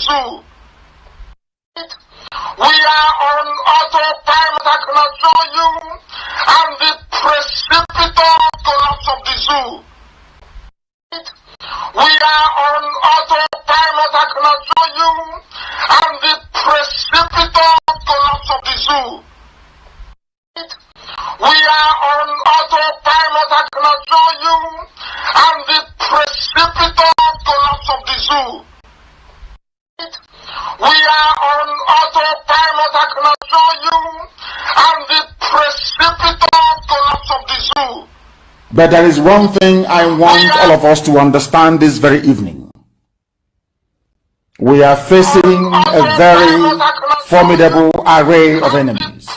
zoo. We are on autopilot, I can assure you, and the precipitous collapse of the zoo. We are on autopilot, I can assure you, and the precipitous collapse of the zoo. We are on autopilot, I can assure you, and the precipitous collapse of the zoo. We are on autopilot, I can assure you, and the precipitous collapse of the zoo. But there is one thing I want all of us to understand this very evening. We are facing a very formidable array of enemies,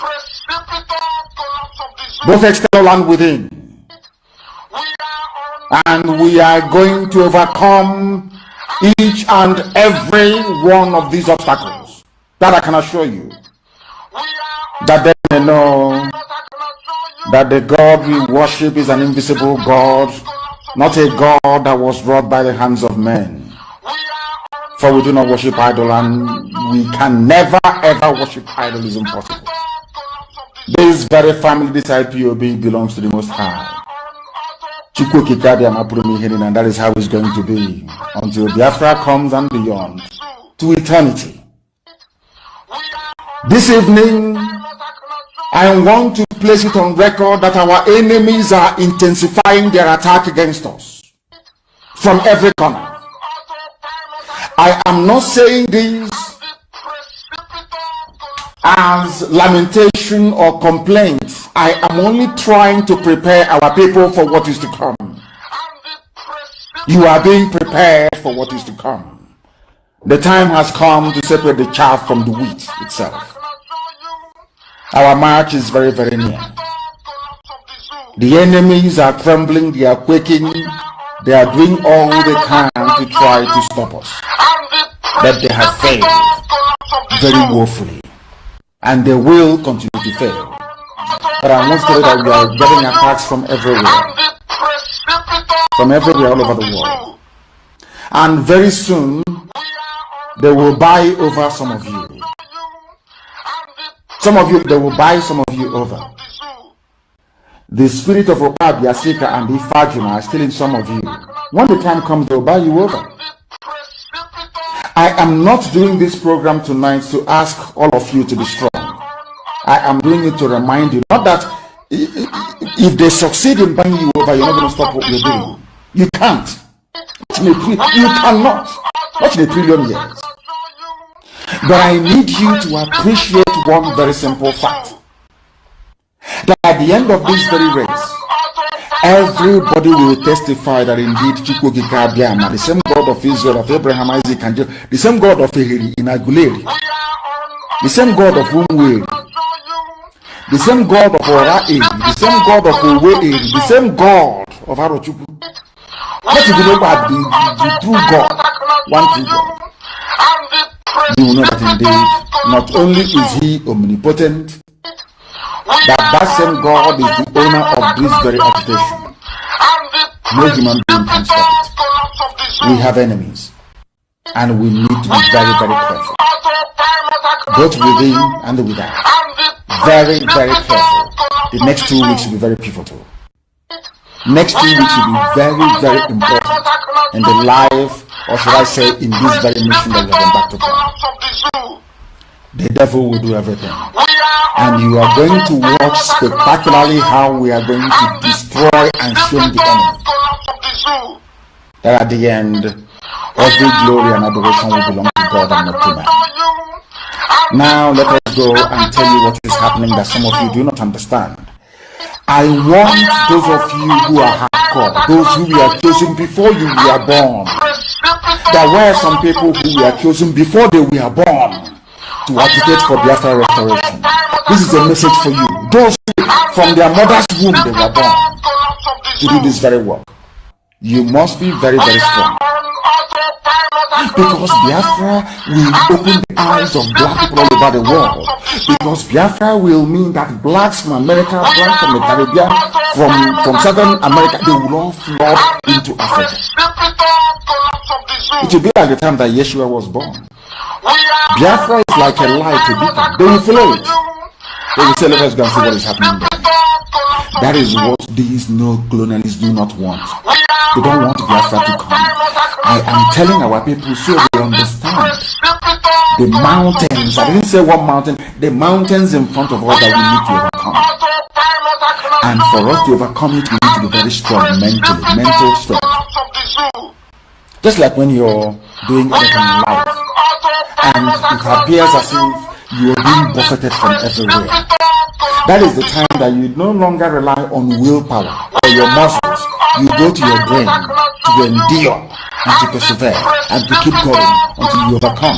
both external and within. And we are going to overcome each and every one of these obstacles. That I can assure you. That they may know that the God we worship is an invisible God, not a God that was wrought by the hands of men. For we do not worship idol, and we can never ever worship idol. Is impossible. This very family, this IPOB, belongs to the Most High. And that is how it's going to be until Biafra comes and beyond, to eternity. This evening, I want to place it on record that our enemies are intensifying their attack against us from every corner. I am not saying this as lamentation or complaint. I am only trying to prepare our people for what is to come. You are being prepared for what is to come. The time has come to separate the chaff from the wheat itself. Our march is very, very near. The enemies are trembling, they are quaking, they are doing all they can to try to stop us. But they have failed very woefully, and they will continue to fail. But I want to say that we are getting attacks from everywhere all over the world. And very soon, they will buy over some of you. They will buy some of you over. The spirit of Okab, Yasika, and Ifajuna are still in some of you. When the time comes, they will buy you over. I am not doing this program tonight to ask all of you to be strong. I am doing it to remind you, not that if they succeed in buying you over, you're not going to stop what you're doing. You can't. You cannot. Not in a trillion years. But I need you to appreciate one very simple fact. That at the end of this very race, everybody will testify that indeed the same God of Israel, of Abraham, Isaac, and Jacob, the same God of Ehiri in Aguleri, the same God of Umwe, the same God of Orae, the same God of Owe, the same God of Arochukwu. What is the true God, one true God? You will know that indeed, not only is he omnipotent, that same God is the owner of this very agitation. No human being can stop it. We have enemies, and we need to be very, very careful, both within and without. Very, very careful. The next 2 weeks will be very pivotal. Next 2 weeks will be very, very important in the life, or should I say, in this very mission that we have embarked upon. The devil will do everything, and you are going to watch spectacularly how we are going to destroy and shame the enemy. That at the end, every glory and adoration will belong to God and not to man. Now let us go and tell you what is happening that some of you do not understand. I want those of you who are hardcore, those who were chosen before you were born. There were some people who were chosen before they were born to agitate for Biafra restoration. This is a message for you. Those from their mother's womb they were born to do this very work. You must be very, very strong. Because Biafra will open the eyes of black people all over the world. Because Biafra will mean that blacks from America, blacks from the Caribbean, from Southern America, they will all flood into Africa. It will be like the time that Yeshua was born. Biafra is like a light to Biko. They will follow it. They will say, let's go and see what is happening there. That is what these no-colonialists do not want. They don't want Biafra to come. I am telling our people so they understand. The mountains, I didn't say one mountain, the mountains in front of us that we need to overcome. And for us to overcome it, we need to be very strong mentally, mental strength. Just like when you're doing anything in life, and it appears as if you're being buffeted from everywhere. That is the time that you no longer rely on willpower or your muscles. You go to your brain to endure and to persevere and to keep going until you overcome.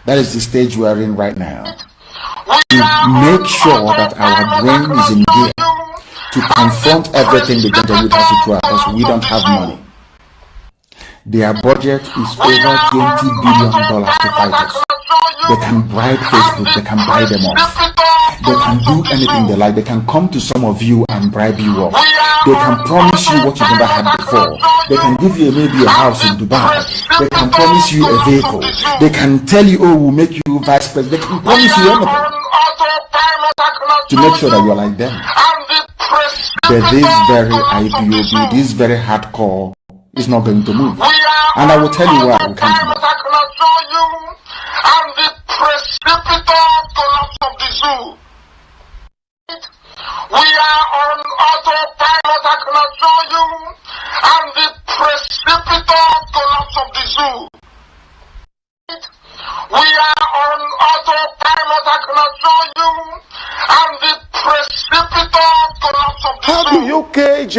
That is the stage we are in right now. To make sure that our brain is in gear to confront everything the government has to throw at us. We don't have money. Their budget is over $20 billion to fight us. They can bribe Facebook, they can buy them off. They can do anything they like. They can come to some of you and bribe you off. They can promise you what you've never had before. They can give you maybe a house in Dubai. They can promise you a vehicle. They can tell you, oh, we'll make you vice president. They can promise you anything to make sure that you're like them. But this very IPOB, this very hardcore is not going to move. And I will tell you why we can't move. And the precipitous collapse of the zoo. We are on autopilot, I can assure you. And the precipitous collapse of the zoo. We are on autopilot, I can assure you. And the precipitous collapse of the zoo. How do you cage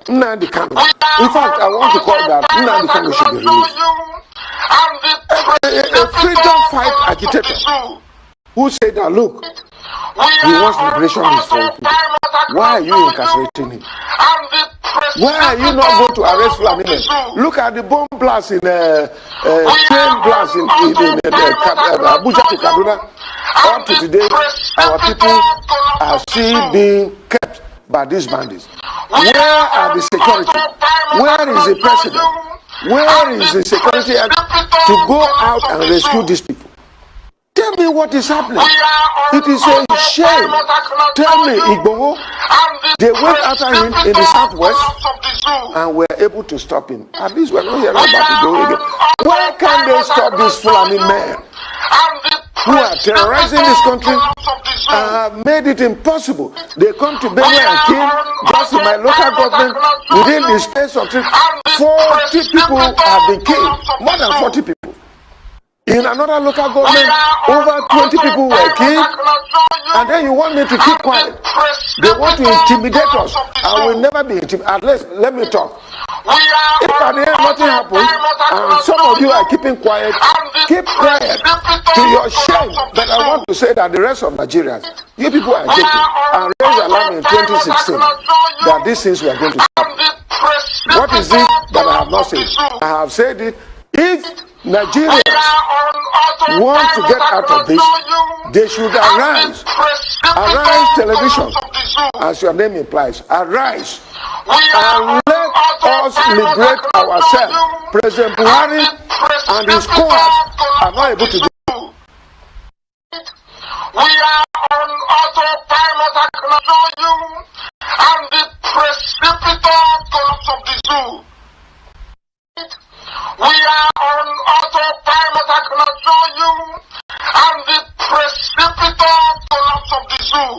Nnamdi Kanu? In fact, I want to call that Nnamdi Kanu should be released. A freedom fight agitator who said that, look, he wants liberation of his fellow people. Why are you incarcerating him? Why are you not going to arrest Fulani men? Look at the bomb blast in train blast in Abuja to Kaduna. Up to today, our people are still being kept by these bandits. Where are the security? Where is the president? Where is the security to go out and rescue these people? Tell me what is happening. It is a shame. Tell me, Igbo, they went after him in the southwest and were able to stop him. At least we're not hearing about Igbo again. Why can't they stop these Fulani men who are terrorizing this country and have made it impossible? They come to Benue and kill, just in my local government, within the space of 40 people have been killed, more than 40 people. In another local government, over 20 people were killed, and then you want me to keep quiet. They want to intimidate us. I will never be intimidated. At least, let me talk. If at the end nothing happens, and some of you are keeping quiet, keep quiet to your shame. But I want to say that the rest of Nigerians, you people are taking and raised alarm in 2016 that these things were going to happen. What is it that I have not said? I have said it. If Nigerians want to get out of this, they should arise. Arise television, as your name implies. Arise and let us liberate ourselves. President Buhari and his cohorts are not able to do it. We are on autopilot, I can assure you. And the precipitous collapse of the zoo. We are on autopilot, I can assure you. And the precipitous collapse of the zoo.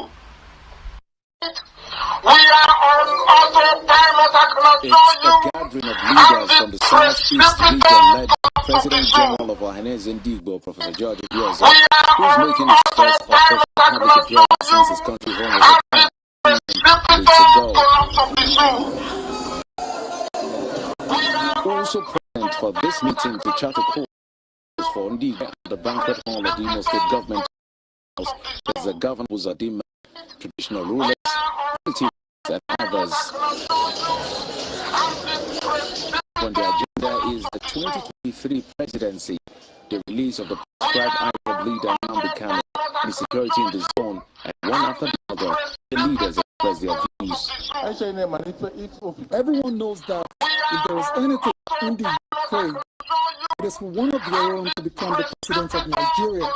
We are on autopilot, I can assure you. It's a gathering of leaders from the Southeast region led by President General of Ohanes Ndigbo, Professor George Obiozor, who is making his first official public appearance since his country home was also present for this meeting to chart a course for Ndigbo at the banquet hall of the Imo State Government House as the Governor Uzodimma, traditional rulers, politicians, and others. On the agenda is the 2023 presidency, the release of the prescribed IPOB leader Nnamdi Kanu, insecurity in the zone, and one after the other, the leaders express their views. Everyone knows that if there is anything in the pray. It is for one of your own to become the president of Nigeria.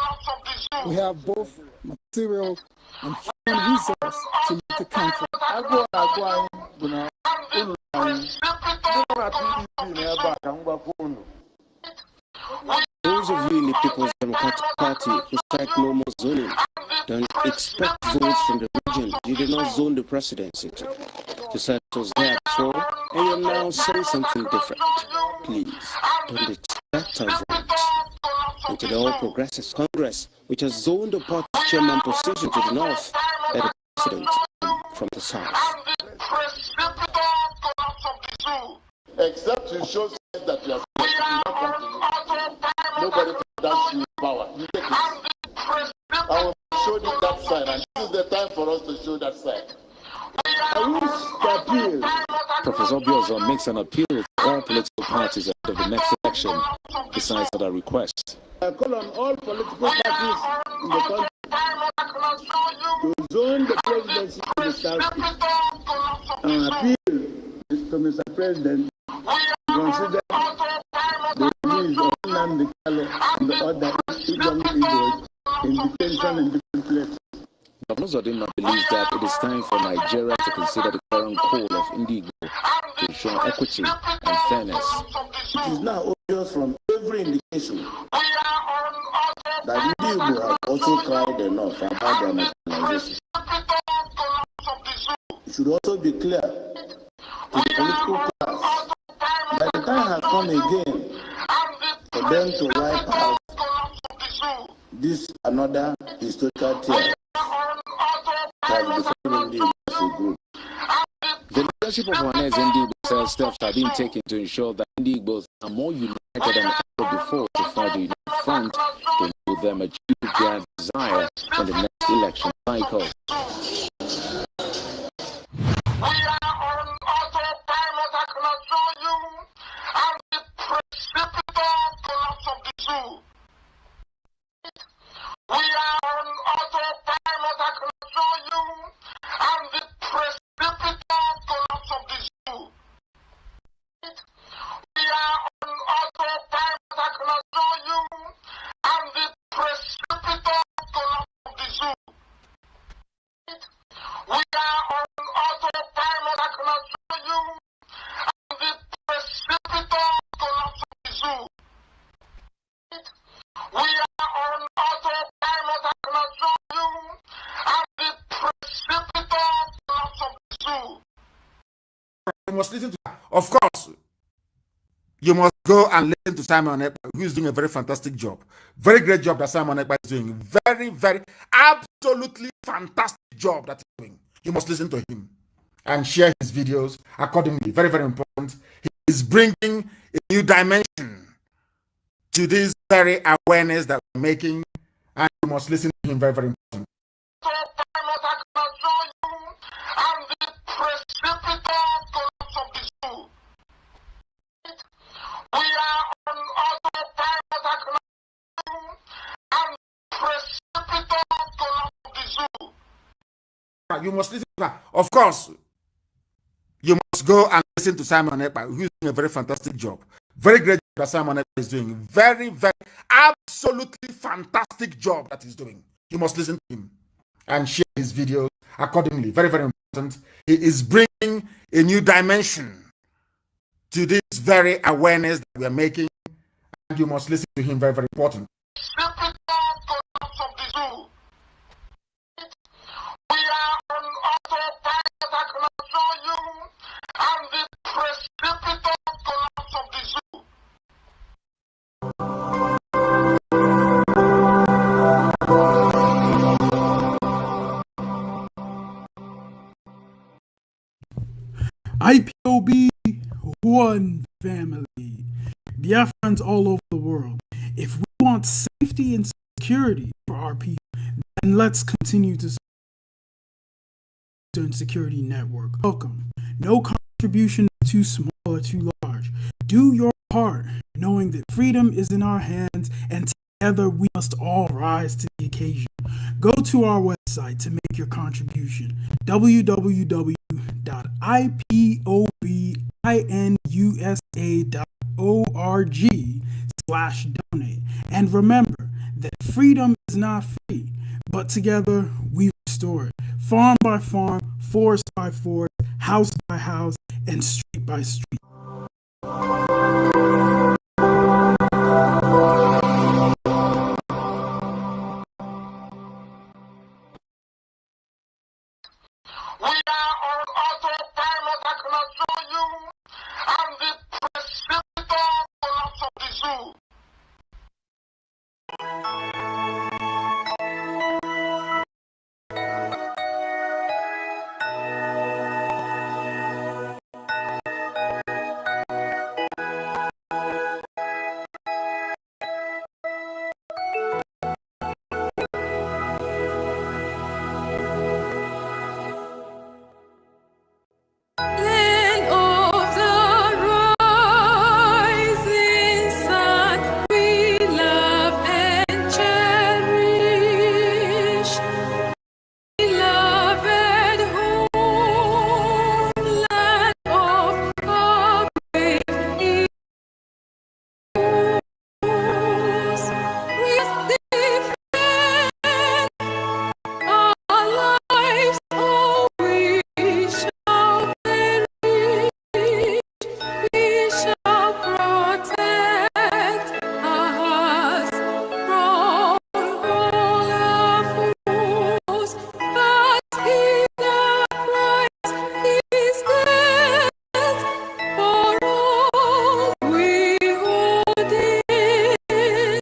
We have both material and human resource to lead the country. Those of you in the People's Democratic Party who cite no more zoning, don't expect votes from the region. You did not zone the presidency to. You said it was there before, and you're now saying something different. Please, don't expect a vote. And to the All Progressives Congress, which has zoned the party chairman position to the north, let the president come from the south. Except you show that you are nobody can dash you power. You take it. I will show you that side, and this is the time for us to show that side. Professor Obiozo makes an appeal to all political parties ahead of the next election, besides other requests. I call on all political parties in the country to zone the presidency to the southeast and appeal to Mr. President to consider the release of Nnamdi Kanu and the other young Igbos in detention in different places. Governor Zodima believes that it is time for Nigeria to consider the current call of Indigo to ensure equity and fairness. It is now obvious from every indication that Indigo have also cried enough about their nationalization. It should also be clear to the political class that the time has come again for them to wipe out this another historical tear. The leadership of Wanez Indigo says steps are being taken to ensure that Indigbos are more united than ever before to form the united front to enable them achieve their desire in the next election cycle. You must listen to that. Of course, you must go and listen to Simon Ekpa, who is doing a very fantastic job. Very great job that Simon Ekpa is doing. Very, very, absolutely fantastic job that he's doing. You must listen to him and share his videos accordingly. Very, very important. He is bringing a new dimension to this very awareness that we're making, and you must listen to him. Very, very important. You must listen to that. Of course, you must go and listen to Simon Ekpa, who is doing a very fantastic job. Very great job that Simon Ekpa is doing. Very, very, absolutely fantastic job that he's doing. You must listen to him and share his videos accordingly. Very, very important. He is bringing a new dimension to this very awareness that we are making, and you must listen to him. Very, very important. IPOB, one family. Biafrans all over the world. If we want safety and security for our people, then let's continue to support the security network. Welcome. No contribution is too small or too large. Do your part, knowing that freedom is in our hands, and together we must all rise to the occasion. Go to our website to make your contribution, www.ipobinUSA.com. freedom.org/donate. And remember that freedom is not free, but together we restore it. Farm by farm, forest by forest, house by house, and street by street. We are on autopilot, I can assure you, and the precipitous collapse of the zoo. Land of the rising sun, we love and cherish. Beloved homeland of our brave heroes, we defend our lives, oh, we shall perish. We shall protect our hearts from all our foes. But he that Christ is dead for all we hold in,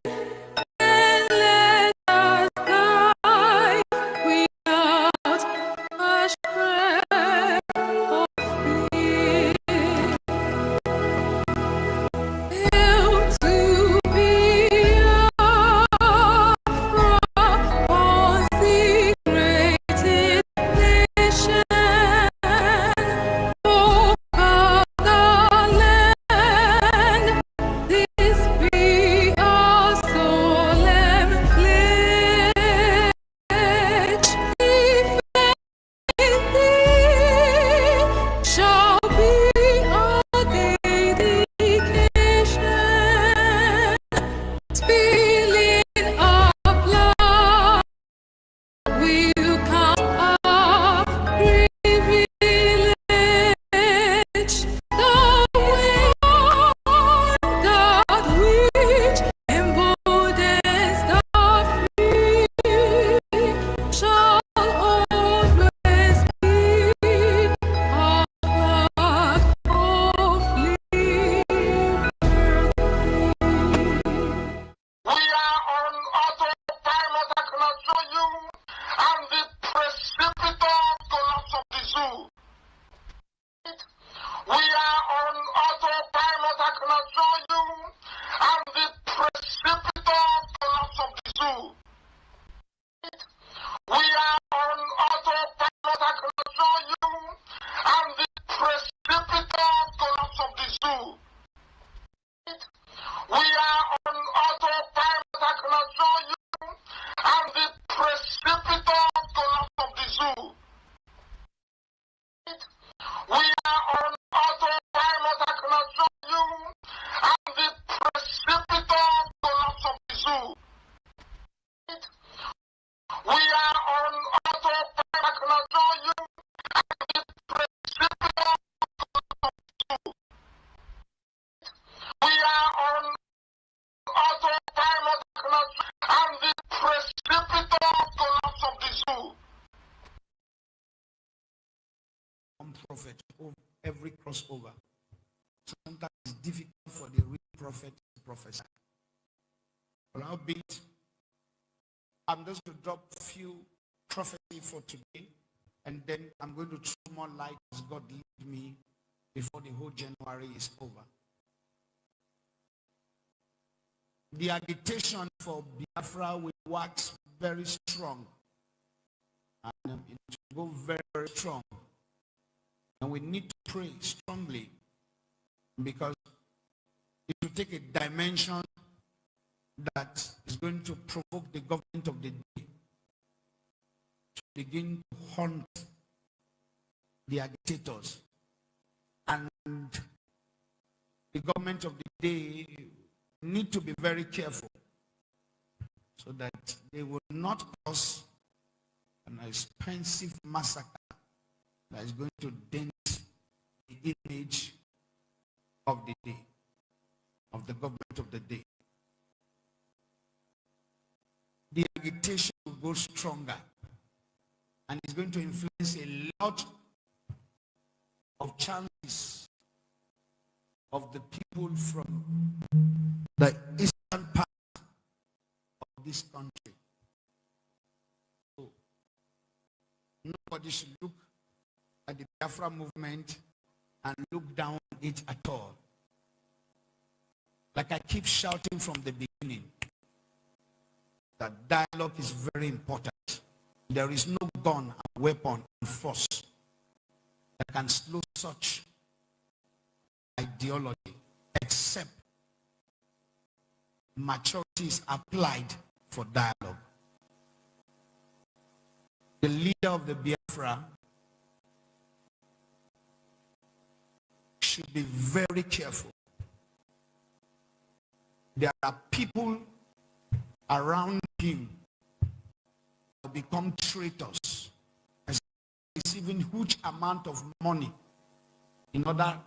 and let us die without a shred of fear. Hail to Biafra, consecrated nation, hope of the land. This be our solemn pledge. Defend thee shall be our dedication. Spilling our blood will count our privilege. The way that which emboldens the free shall always be our flag of liberty. We are on autopilot, I can assure you, and the precipitous collapse of the zoo. We are on autopilot, I can assure you, and the precipitous collapse of the zoo. We are on autopilot, I can assure you, and the precipitous collapse of the zoo. We are on autopilot, I can assure you, and the precipitous collapse of the zoo. We are on autopilot, I can assure you, and the precipitous collapse of the zoo. We are on autopilot, I can assure you, and the precipitous collapse of the zoo. We are on autopilot, I can assure you, and the precipitous collapse of the zoo. One prophet of every crossover. Sometimes it's difficult for the real prophet to prophesy. But albeit, I'm just going to drop a few prophecy for today, and then I'm going to throw more light as God lead me before the whole January is over. The agitation for Biafra will wax very strong, and it will go very, very strong. And we need to pray strongly, because it will take a dimension that is going to provoke the government of the day to begin to hunt the agitators. And the government of the they need to be very careful so that they will not cause an expensive massacre that is going to dent the image of the day, of the government of the day. The agitation will go stronger, and it's going to influence a lot of chances of the people from the eastern part of this country. So nobody should look at the Biafra movement and look down on it at all. Like I keep shouting from the beginning, that dialogue is very important. There is no gun and weapon and force that can slow such ideology except maturity is applied for dialogue. The leader of the Biafra should be very careful. There are people around him who become traitors, receiving huge amount of money in order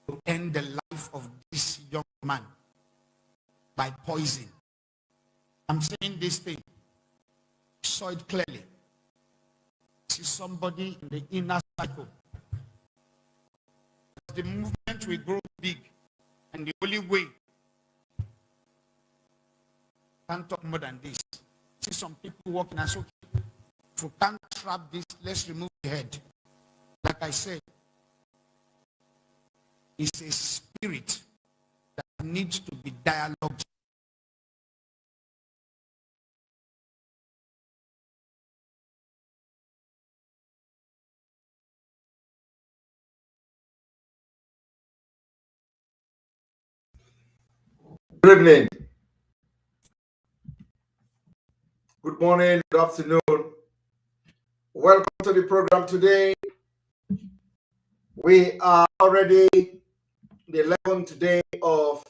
to end the life of this young man by poison. I'm saying this thing, saw it clearly. See somebody in the inner circle. The movement will grow big, and the only way, can't talk more than this. See some people walking and say, okay, if we can't trap this, let's remove the head. Like I said, it's a spirit that needs to be dialogued. Good evening. Good morning, good afternoon. Welcome to the program today. We are already the 11th day of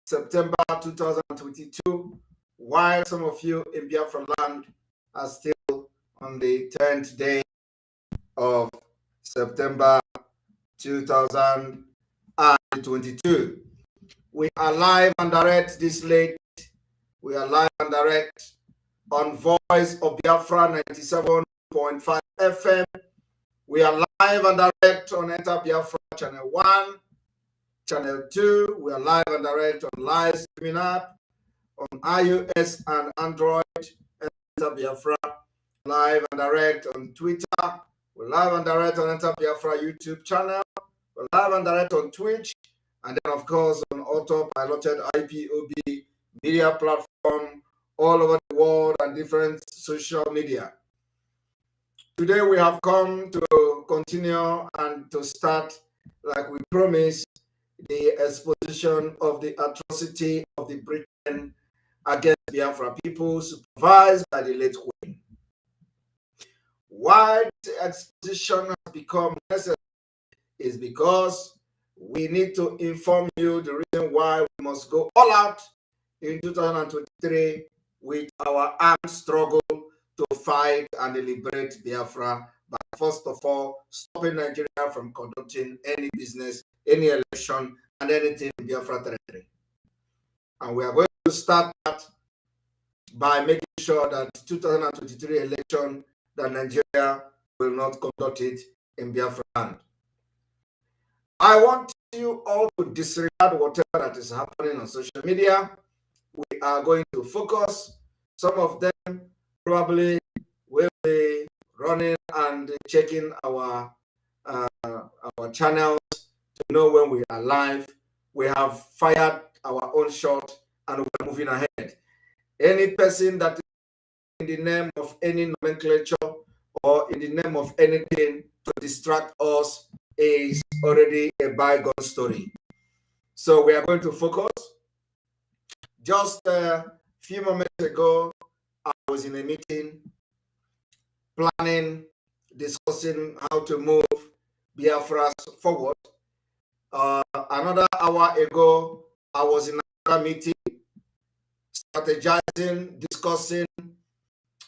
September 2022, while some of you in BIAFRALAND are still on the 10th day of September 2022. We are live and direct this late. We are live and direct on Voice of Biafra 97.5 FM. We are live and direct on Enter Biafra Channel 1, Channel 2. We are live and direct on live streaming app on iOS and Android. Enter Biafra live and direct on Twitter. We're live and direct on Enter Biafra YouTube channel. We're live and direct on Twitch. And then, of course, on AUTOPILOTed IPOB media platform all over the world and different social media. Today, we have come to continue and to start, like we promised, the exposition of the atrocity of the Britain against Biafra people, supervised by the late Queen. Why the exposition has become necessary is because we need to inform you the reason why we must go all out in 2023 with our armed struggle to fight and liberate Biafra by, first of all, stopping Nigeria from conducting any business, any election, and anything in Biafra territory. And we are going to start that by making sure that 2023 election, that Nigeria will not conduct it in Biafra land. I want you all to disregard whatever that is happening on social media. We are going to focus. Some of them probably will be running and checking our channels to know when we are live. We have fired our own shot and we're moving ahead. Any person that is in the name of any nomenclature or in the name of anything to distract us is already a bygone story. So we are going to focus. Just a few moments ago, I was in a meeting planning, discussing how to move Biafra forward. Another hour ago, I was in another meeting, strategizing, discussing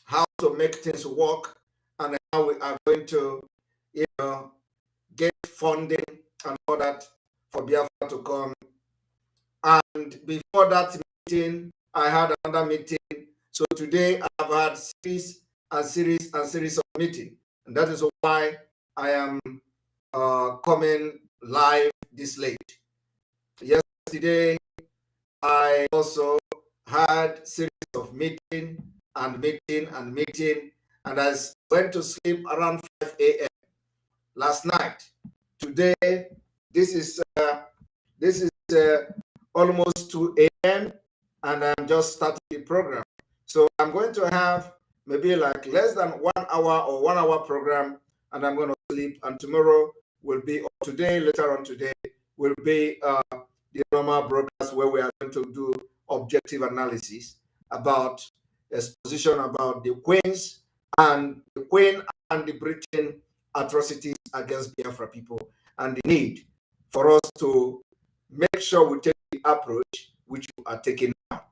how to make things work, and how we are going to, get funding and all that for Biafra to come. And before that meeting, I had another meeting. So today I've had series of meetings, and that is why I am coming live this late. Yesterday, I also had series of meeting, and I went to sleep around 5 a.m. last night. Today, this is almost 2 a.m. and I'm just starting the program. So I'm going to have maybe like less than 1 hour or 1 hour program, and I'm going to sleep. And tomorrow will be, or today, later on today, will be the normal broadcast where we are going to do objective analysis about exposition about the Queen's and the Queen and the Britain atrocities against Biafra people, and the need for us to make sure we take the approach which you are taking now.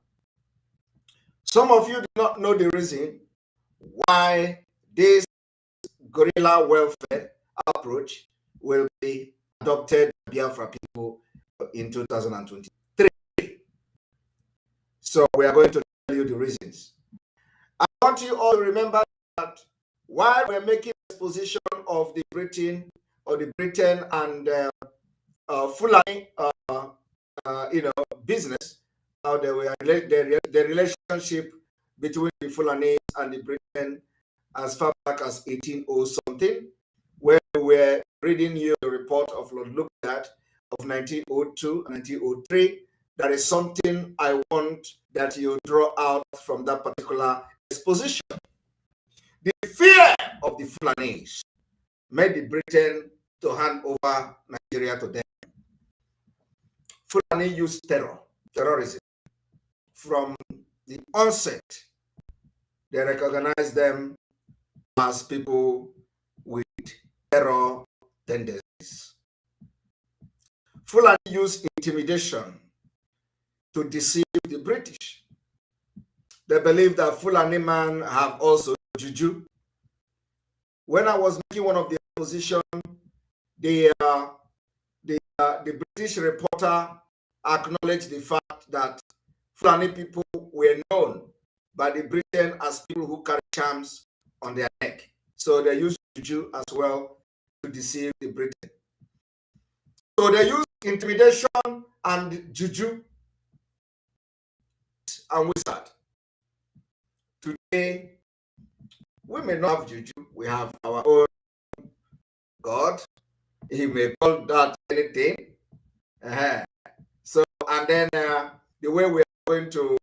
Some of you do not know the reason why this guerrilla welfare approach will be adopted by Biafra people in 2023. So we are going to tell you the reasons. I want you all to remember that while we're making exposition of the Britain and Fulani, business, how they were the relationship between the Fulani and the Britain as far back as 1800 something, where we were reading you the report of Lord Lugard of 1902 and 1903. There is something I want that you draw out from that particular exposition. The fear of the Fulanis made the Britain to hand over Nigeria to them. Fulani used terrorism. From the onset, they recognized them as people with terror tendencies. Fulani used intimidation to deceive the British. They believe that Fulani man have also juju. When I was making one of the opposition, the British reporter acknowledged the fact that Fulani people were known by the Britain as people who carry charms on their neck. So they used juju as well to deceive the Britain. So they used intimidation and juju and wizard. Today, we may not have juju. We have our own God. He may call that anything. So, and then the way we are going to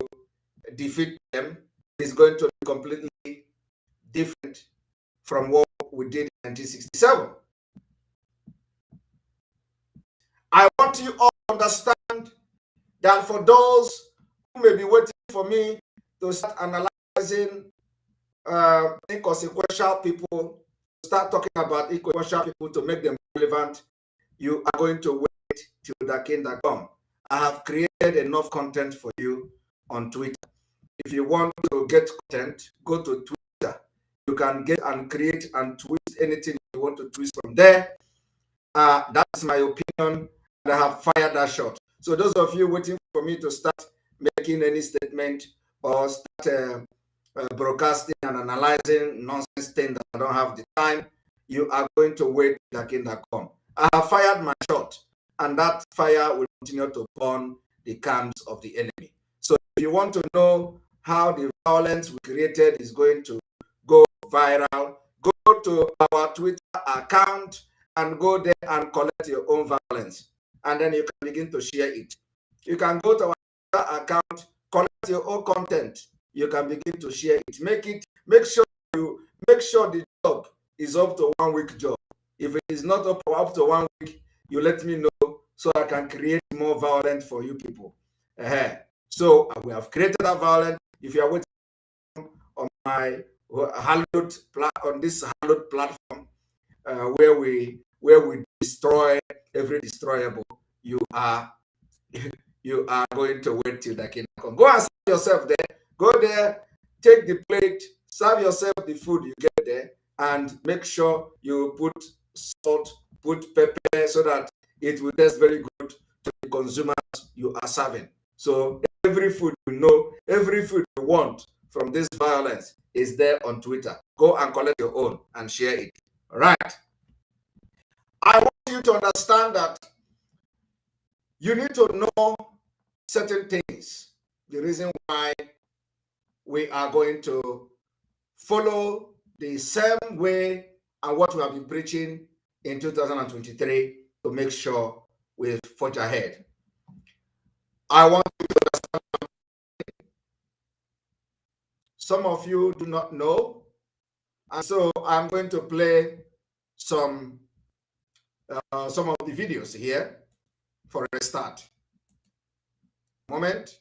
defeat them is going to be completely different from what we did in 1967. I want you all to understand that for those who may be waiting for me to start analyzing inconsequential people, start talking about inconsequential people to make them relevant, you are going to wait till the kingdom come. I have created enough content for you on Twitter. If you want to get content, go to Twitter. You can get and create and twist anything you want to twist from there. That's my opinion, and I have fired that shot. So those of you waiting for me to start making any statement or start broadcasting and analyzing nonsense thing that I don't have the time, you are going to wait till the kingdom come. I have fired my shot, and that fire will continue to burn the camps of the enemy. So if you want to know how the violence we created is going to go viral, go to our Twitter account and go there and collect your own violence, and then you can begin to share it. You can go to our Twitter account, collect your own content. You can begin to share it. Make sure the job is up to 1 week job. If it is not up to 1 week, you let me know so I can create more violence for you people. So we have created that violence. If you are waiting on my on this hallowed platform where we destroy every destroyable, you are you are going to wait till the kingdom come. Go and serve yourself there. Go there, take the plate, serve yourself the food you get there, and make sure you put salt, put pepper, so that it will taste very good to the consumers you are serving. So every food you know, every food you want from this violence is there on Twitter. Go and collect your own and share it. All right. I want you to understand that you need to know certain things. The reason why we are going to follow the same way and what we have been preaching in 2023 to make sure we forge ahead. I want you to understand. Some of you do not know, and so I'm going to play some of the videos here for a start. Moment.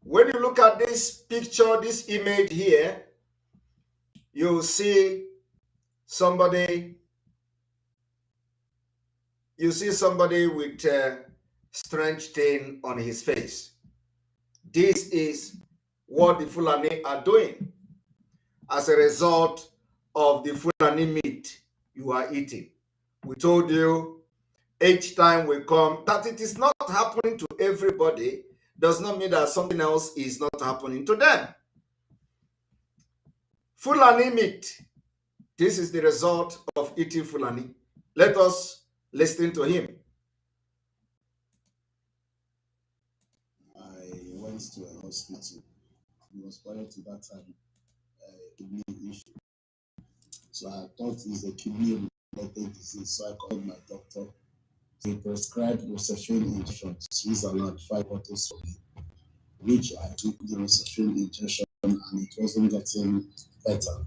When you look at this picture, this image here, you'll see somebody. You see somebody with a strange thing on his face. This is what the Fulani are doing as a result of the Fulani meat you are eating. We told you each time we come that it is not happening to everybody does not mean that something else is not happening to them. Fulani meat. This is the result of eating Fulani. Let us listen to him. I went to a hospital. It was prior to that time, kidney issue. So I thought it's a kidney-related disease. So I called my doctor. He prescribed Rocephin injection, Switzerland, 5 bottles for me, which I took the Rocephin injection and it wasn't getting better.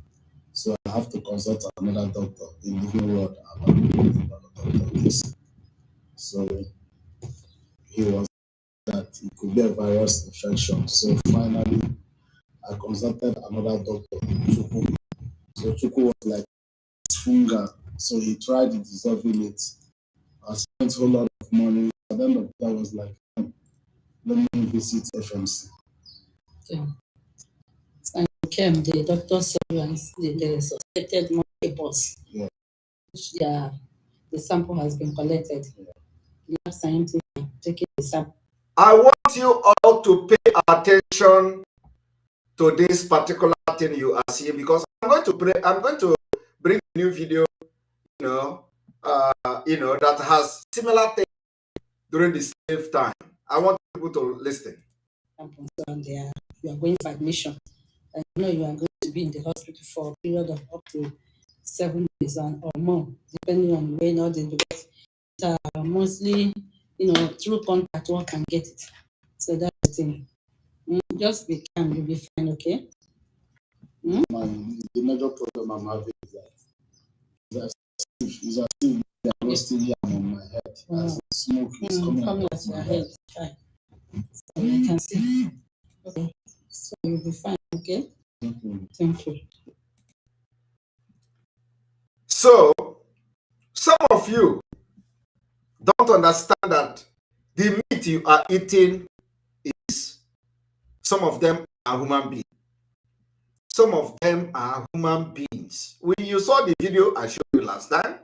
So I have to consult another doctor in Living World about another doctor. So he was that it could be a virus infection. So finally, I consulted another doctor, Chuku. So Chuku was like fungal. So he tried dissolving it. I spent a whole lot of money. At the end of that, I was like, let me visit FMC. Okay. And came, the doctor said the suspected monkeypox. Yeah. Yeah, the sample has been collected. Yeah. The scientists are taking the sample. I want you all to pay attention to this particular thing you are seeing, because I'm going to bring a new video, that has similar things during the same time. I want people to listen. You are going for admission. I know you are going to be in the hospital for a period of up to 7 days or more, depending on when all the mostly, through contact one can get it. So that's the thing. Just be calm, you'll be fine, okay? The major problem I'm having is that it's as if they are roasting yam on my head. As the smoke is coming out of my head. Fine. So I can see. Okay. So you'll be fine, okay? Thank you. So, some of you don't understand that the meat you are eating is, some of them are human beings. Some of them are human beings. When you saw the video I showed you last time,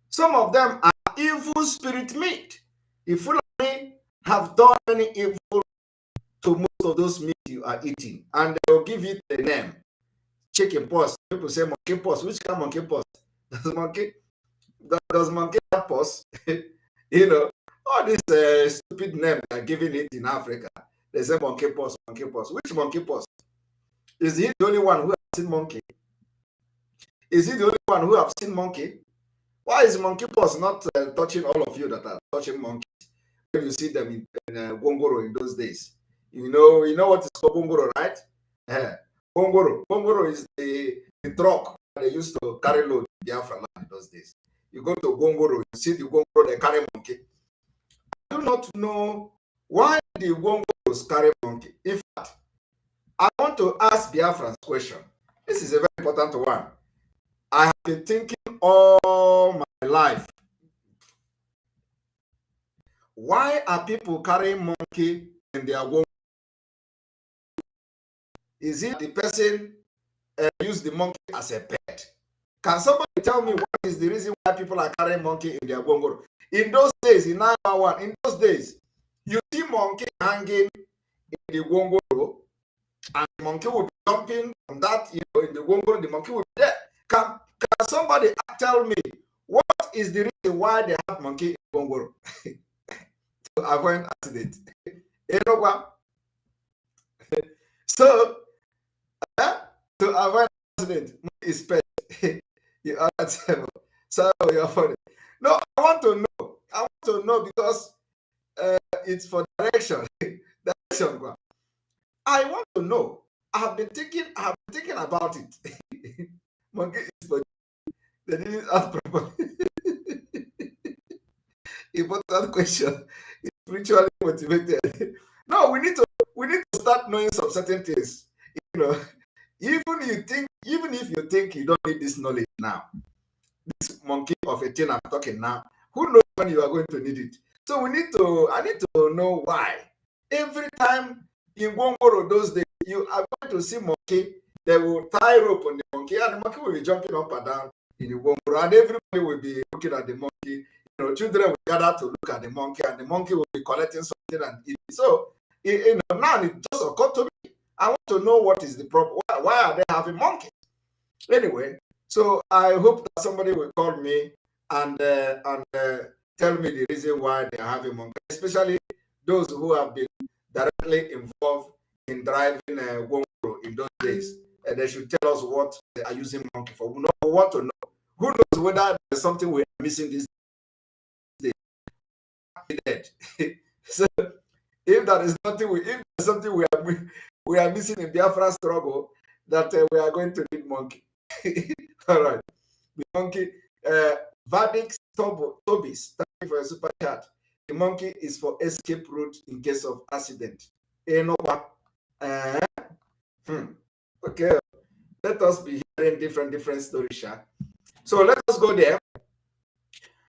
some of them are evil spirit meat. The Fulani have done any evil to most of those meat you are eating, and they will give it a name. Chicken pox. People say monkey pox. Which kind of monkey pox? Does monkey have pox? All these stupid names they are giving it in Africa. They say monkey pox, monkey pox. Which monkey pox? Is he the only one who has seen monkey? Is he the only one who have seen monkey? Why is monkeypox not touching all of you that are touching monkeys when you see them in Gongoro in those days? You know what is called Gongoro, right? Gongoro is the truck they used to carry load in BIAFRALAND in those days. You go to Gongoro, you see the Gongoro, they carry monkey. I do not know why the Gongoros carry monkey. In fact, I want to ask Biafran's question. This is a very important one. I have been thinking all my life. Why are people carrying monkey in their Gongoro? Is it the person use the monkey as a pet? Can somebody tell me what is the reason why people are carrying monkey in their Gongoro? In those days, in 911, in those days, you see monkey hanging in the Gongoro, and the monkey will be jumping from that, in the Gongoro, the monkey will be there. Can somebody tell me what is the reason why they have monkey in Gongoro? To avoid accident. So, to avoid accident, is pet. You understand? So you're funny. No, I want to know because it's for direction. Direction. I want to know. I have been thinking about it. Monkey is for they didn't ask properly. Important question. It's spiritually motivated. No, we need to start knowing some certain things. Even if you think you don't need this knowledge now, this monkey of a thing I'm talking now, who knows when you are going to need it? So I need to know why. Every time in Gongoro those days, you are going to see monkey, they will tie rope on the monkey, and the monkey will be jumping up and down in the Gongoro, and everybody will be looking at the monkey. Children will gather to look at the monkey, and the monkey will be collecting something and eating. So, now it just occurred to me. I want to know what is the problem. Why are they having monkeys? Anyway, so I hope that somebody will call me and tell me the reason why they are having monkeys, especially those who have been directly involved in driving Gongoro in those days. And they should tell us what they are using monkey for. We want to know. Who knows whether there's something we are missing this day? Dead. So if there is something we are missing in Biafra struggle, that we are going to need monkey. All right. The monkey, Vadix Tobis, thank you for a super chat. The monkey is for escape route in case of accident. Okay. Let us be hearing different stories. So let us go there.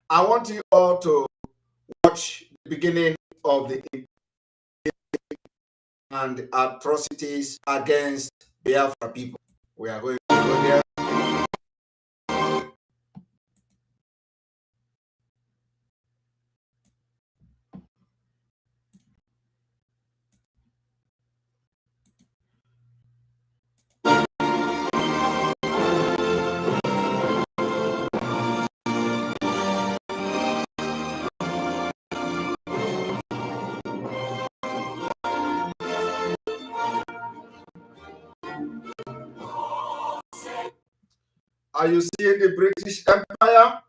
I want you all to watch the beginning of the and atrocities against Biafra people. We are going to go there. Are you seeing the British Empire?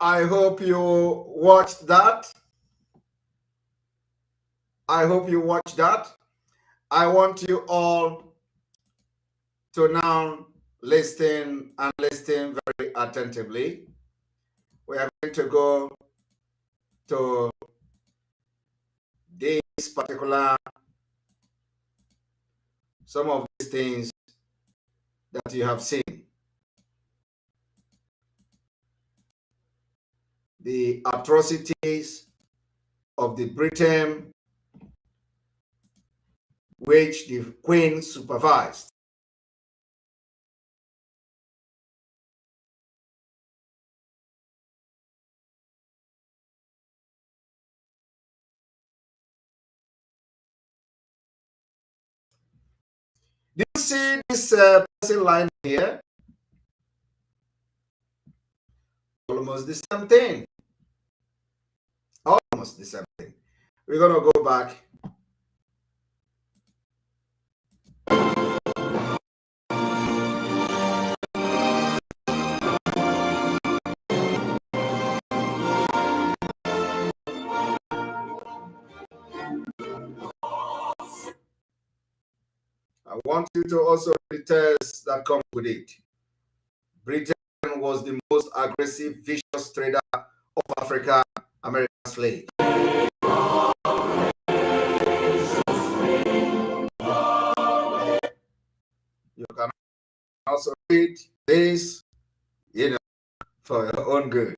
I hope you watched that. I hope you watched that. I want you all to now listen and listen very attentively. We are going to go to this particular, some of these things that you have seen. The atrocities of the Britain which the Queen supervised. Do you see this person line here? Almost the same thing. Almost the same thing. We're going to go back. I want you to also read the text that comes with it. Britain was the most aggressive, vicious trader of Africa, American slave. You can also read this, for your own good.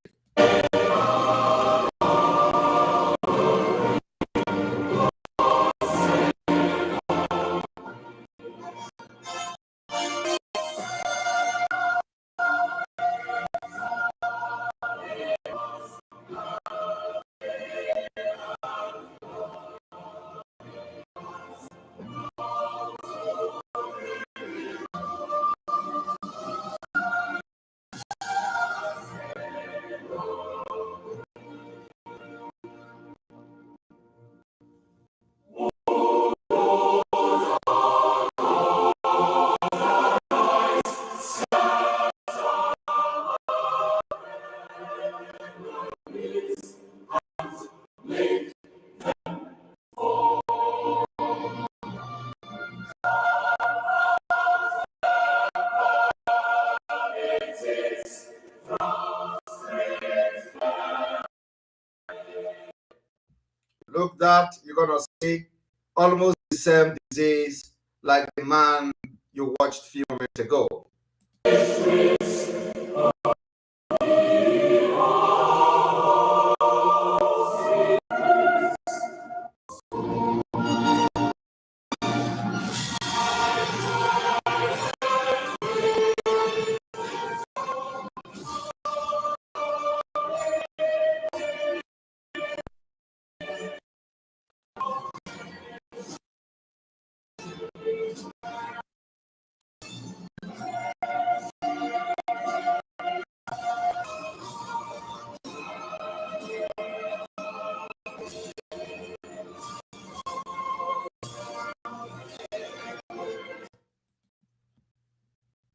Look that, you're going to see almost the same disease like the man you watched a few minutes ago.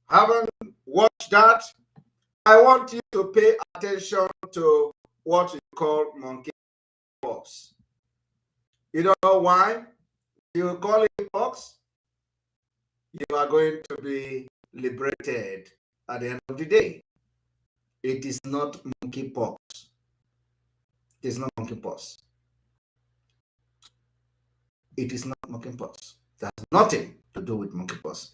Haven't watched that? I want you to pay attention to what you call monkeypox. You don't know why you call it pox? You are going to be liberated at the end of the day. It is not monkeypox. It is not monkeypox. It is not monkeypox. That has nothing to do with monkeypox.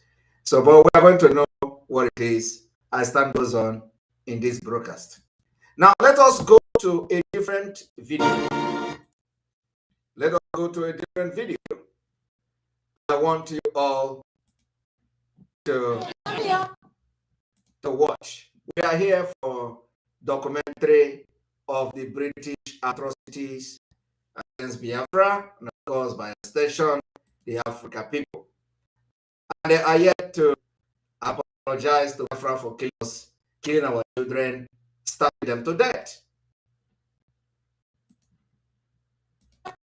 So, but we are going to know what it is as time goes on. in this broadcast. Now, let us go to a different video. Let us go to a different video. I want you all to watch. We are here for documentary of the British atrocities against Biafra, and of course by extension, the African people. And they are yet to apologize to Biafra for killing our children, starving them to death.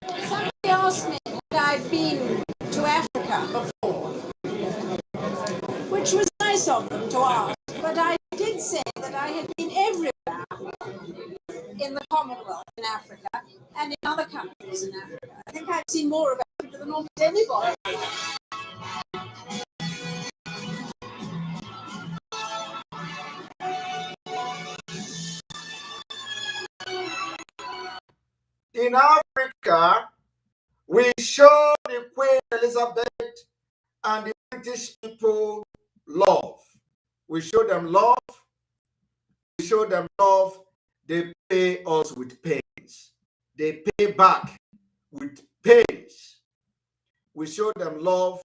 Somebody asked me had I been to Africa before, which was nice of them to ask, but I did say that I had been everywhere in the Commonwealth in Africa and in other countries in Africa. I think I've seen more of Africa than almost anybody. In Africa, we show the Queen Elizabeth and the British people love. We show them love. We show them love. They pay us with pains. They pay back with pains. We show them love.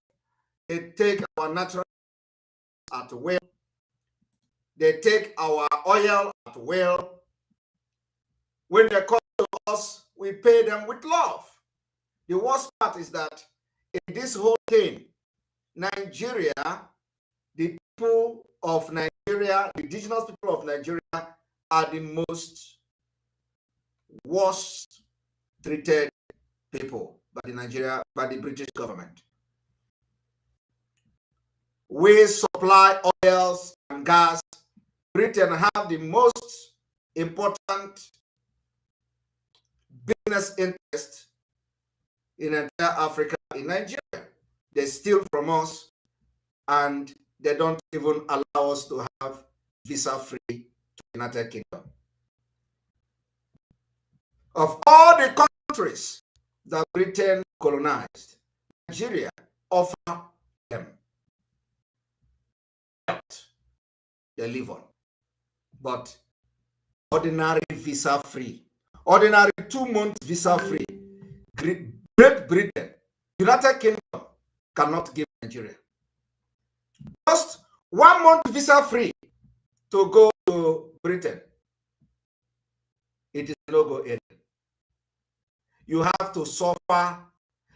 They take our natural at will. They take our oil at will. When they come to us, we pay them with love. The worst part is that in this whole thing, Nigeria, the people of Nigeria, the indigenous people of Nigeria are the most worst treated people by the British government. We supply oils and gas. Britain have the most important business interest in entire Africa, in Nigeria. They steal from us and they don't even allow us to have visa-free to the United Kingdom. Of all the countries that Britain colonized, Nigeria offer them what they live on. But ordinary visa-free, ordinary 2 months visa-free, Great Britain, United Kingdom cannot give Nigeria. Just 1 month visa-free to go to Britain. It is a no-go area. You have to suffer.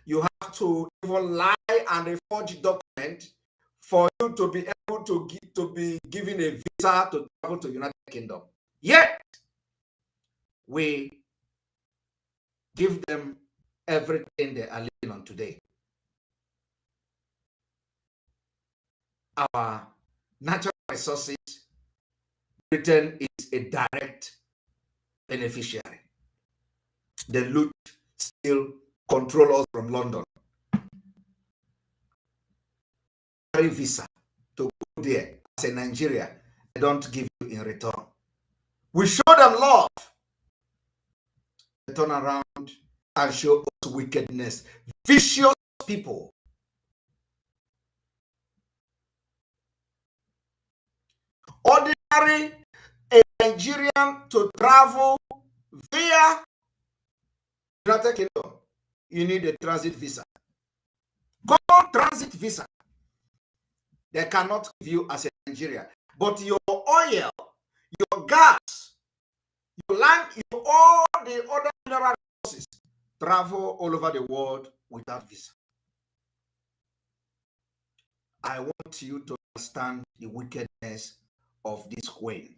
You have to even lie and forge document for you to be able to be given a visa to travel to United Kingdom. Yet, we give them everything they are living on today. Our natural resources, Britain is a direct beneficiary. The loot still control us from London. Visa to go there as a Nigeria, they don't give you in return. We show them love. They turn around and show us wickedness. Vicious people. Ordinary a Nigerian to travel via United Kingdom, you need a transit visa. Common transit visa. They cannot give you as a Nigeria. But your oil, your gas, your land, all the other mineral resources travel all over the world without visa. I want you to understand the wickedness of this queen.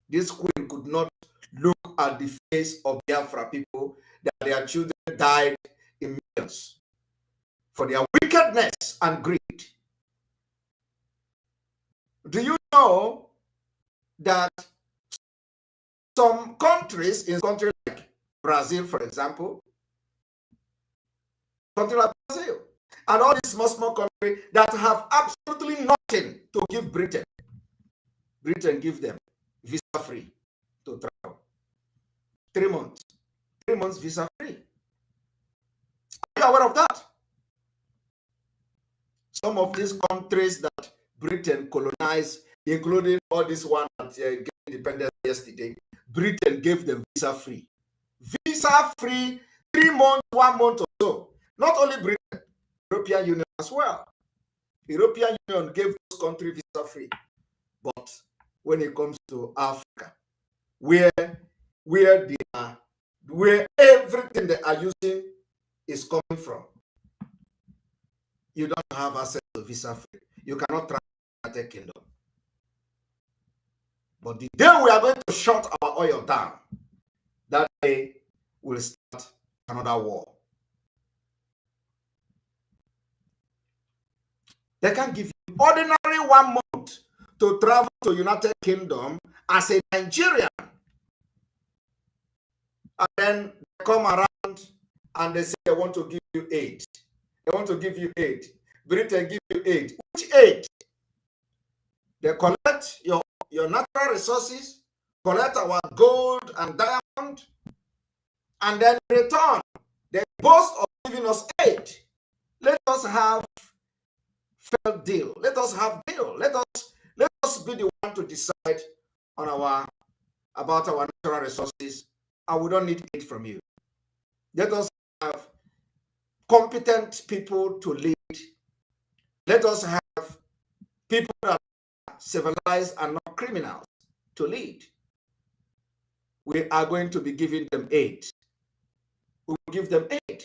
This queen could not look at the face of Biafra people that their children died in millions for their wickedness and greed. Do you know that some countries, in countries like Brazil, for example, country like Brazil, and all these small countries that have absolutely nothing to give Britain, Britain give them visa-free to travel. 3 months. 3 months visa-free. Are you aware of that? Some of these countries that Britain colonized, including all this one that independence yesterday, Britain gave them visa free. Visa free, 3 months, 1 month or so. Not only Britain, European Union as well. European Union gave those countries visa free. But when it comes to Africa, where everything they are using is coming from, you don't have access to visa free. You cannot travel to the United Kingdom. But the day we are going to shut our oil down, that day will start another war. They can give you ordinary 1 month to travel to United Kingdom as a Nigerian. And then they come around and they say they want to give you aid. They want to give you aid. Britain give you aid. Which aid? They collect your natural resources, collect our gold and diamond, and then in return, they boast of giving us aid. Let us have fair deal. Let us have deal. Let us be the one to decide on about our natural resources, and we don't need aid from you. Let us have competent people to lead. Let us have people that are civilized and not criminals to lead. We are going to be giving them aid. We will give them aid,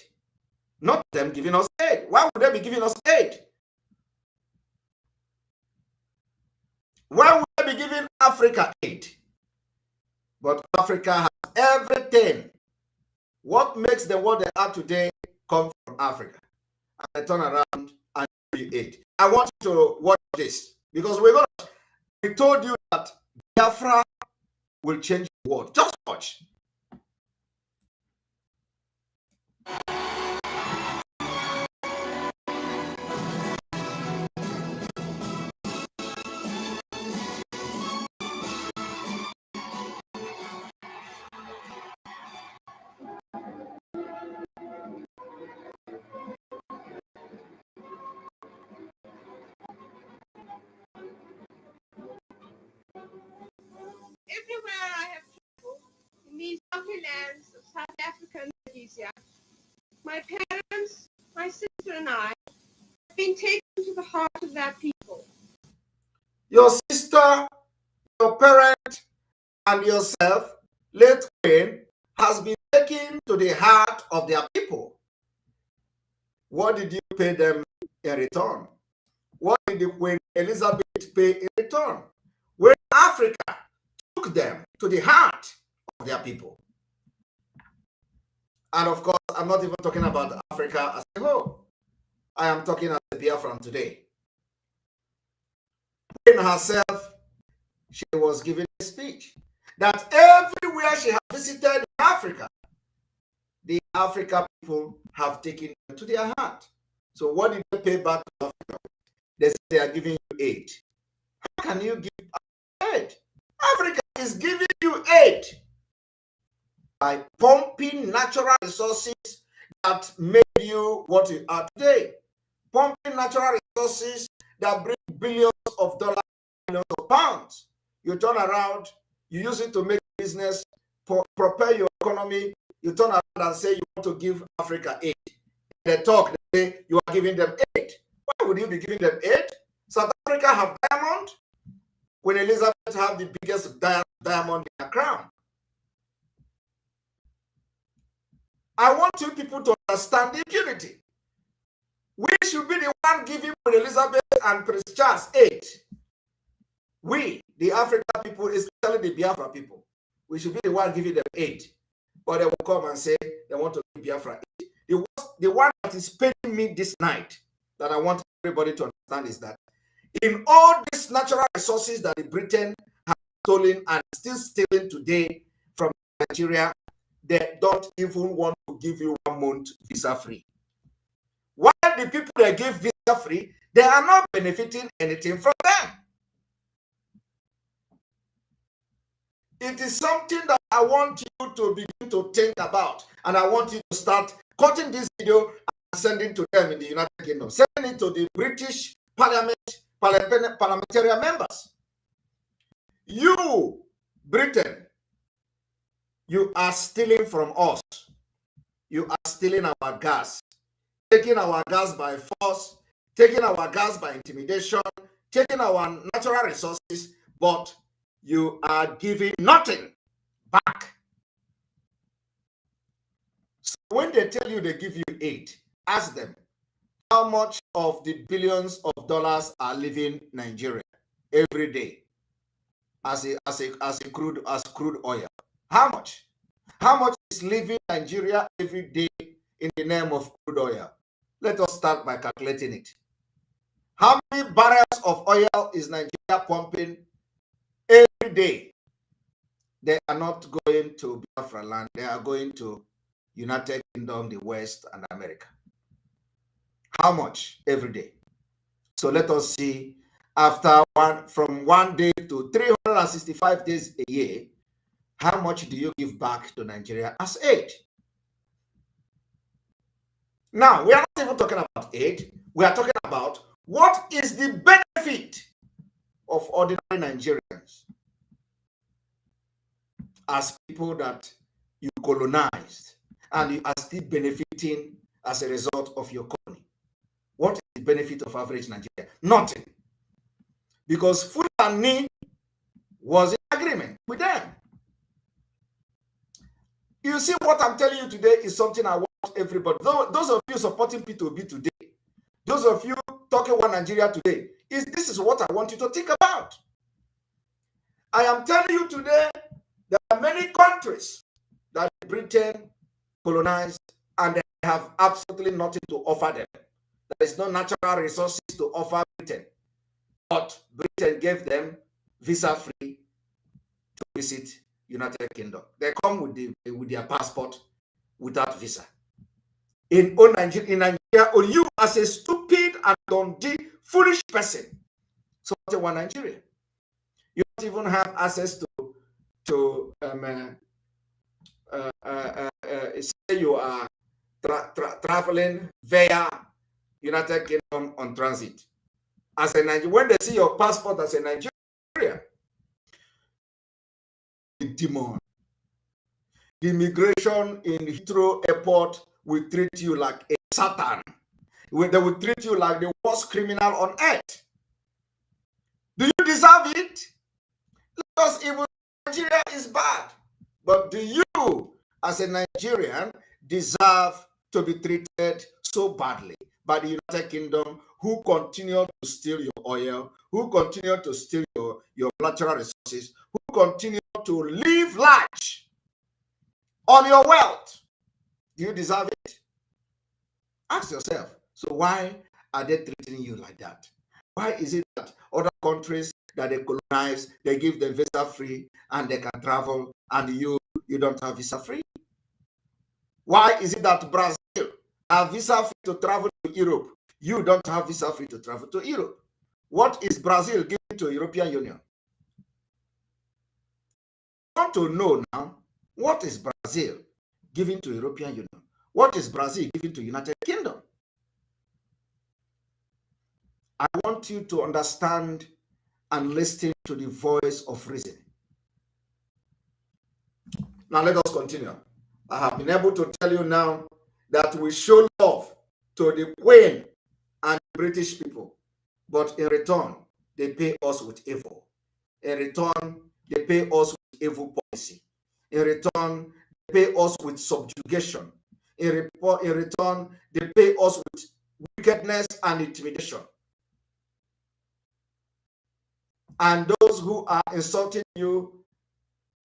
not them giving us aid. Why would they be giving us aid? Why would they be giving Africa aid? But Africa has everything. What makes the world they are today come from Africa? And they turn around and give you aid. I want you to watch this, because we told you that Biafra will change the world. Just watch. Everywhere I have traveled in these lovely lands of South Africa and Rhodesia, my parents, my sister and I have been taken to the heart of their people. Your sister, your parent, and yourself, late Queen, has been taken to the heart of their people. What did you pay them in return? What did Queen Elizabeth pay in return? When Africa took them to the heart of their people. And of course, I'm not even talking about Africa as a whole. I am talking as a BIAFRAN today. In herself, she was giving a speech that everywhere she has visited in Africa, the African people have taken them to their heart. So what did they pay back to Africa? They say they are giving you aid. How can you give aid? Africa is giving you aid by pumping natural resources that made you what you are today. Pumping natural resources that bring billions of dollars, millions of pounds. You turn around, you use it to make business, prepare your economy. You turn around and say you want to give Africa aid. They talk, they say you are giving them aid. Why would you be giving them aid? South Africa have diamond. Queen Elizabeth have the biggest diamond in her crown. I want you people to understand the impunity. We should be the one giving Queen Elizabeth and Prince Charles aid. We, the African people, especially the Biafra people, we should be the one giving them aid. But they will come and say they want to give Biafra aid. The one that is paying me this night, that I want everybody to understand, is that in all these natural resources that the Britain has stolen and still stealing today from Nigeria, they don't even want to give you 1 month visa free. While the people they give visa free, they are not benefiting anything from them. It is something that I want you to begin to think about, and I want you to start cutting this video and sending to them in the United Kingdom, sending it to the British parliamentary members. You Britain, you are stealing from us. You are stealing our gas, taking our gas by force, taking our gas by intimidation, taking our natural resources, but you are giving nothing back. So when they tell you they give you aid, ask them how much of the billions of dollars are leaving Nigeria every day as crude oil. How much? How much is leaving Nigeria every day in the name of crude oil? Let us start by calculating it. How many barrels of oil is Nigeria pumping every day? They are not going to BIAFRALAND. They are going to United Kingdom, the West, and America. How much every day? So let us see, from 1 day to 365 days a year, how much do you give back to Nigeria as aid? Now, we are not even talking about aid. We are talking about what is the benefit of ordinary Nigerians as people that you colonized and you are still benefiting as a result of your colony. What is the benefit of average Nigeria? Nothing. Because Fulani was in agreement with them. You see, what I'm telling you today is something I want everybody. Those of you supporting P2B today, those of you talking One Nigeria today, this is what I want you to think about. I am telling you today, there are many countries that Britain colonized and they have absolutely nothing to offer them. There is no natural resources to offer Britain. But Britain gave them visa-free to visit United Kingdom. They come with their passport without visa. In Nigeria, or you as a stupid and dundee, foolish person, supporting One Nigeria, you don't even have access to say you are traveling via United Kingdom on transit. As a Nigerian, when they see your passport as a Nigerian, the demon, the immigration in Heathrow Airport will treat you like a Satan. They will treat you like the worst criminal on earth. Do you deserve it? Because even Nigeria is bad. But do you, as a Nigerian, deserve to be treated so badly by the United Kingdom, who continue to steal your oil, who continue to steal your natural resources, who continue to live large on your wealth? Do you deserve it? Ask yourself. So why are they treating you like that? Why is it that other countries that they colonize, they give them visa free and they can travel, and you don't have visa free? Why is it that Brazil have visa free to travel to Europe? You don't have visa free to travel to Europe. What is Brazil giving to European Union? I want to know now, what is Brazil giving to European Union? What is Brazil giving to United Kingdom? I want you to understand and listen to the voice of reason. Now let us continue. I have been able to tell you now that we show love to the Queen and the British people, but in return, they pay us with evil. In return, they pay us with evil policy. In return, they pay us with subjugation. In return, they pay us with wickedness and intimidation. And those who are insulting you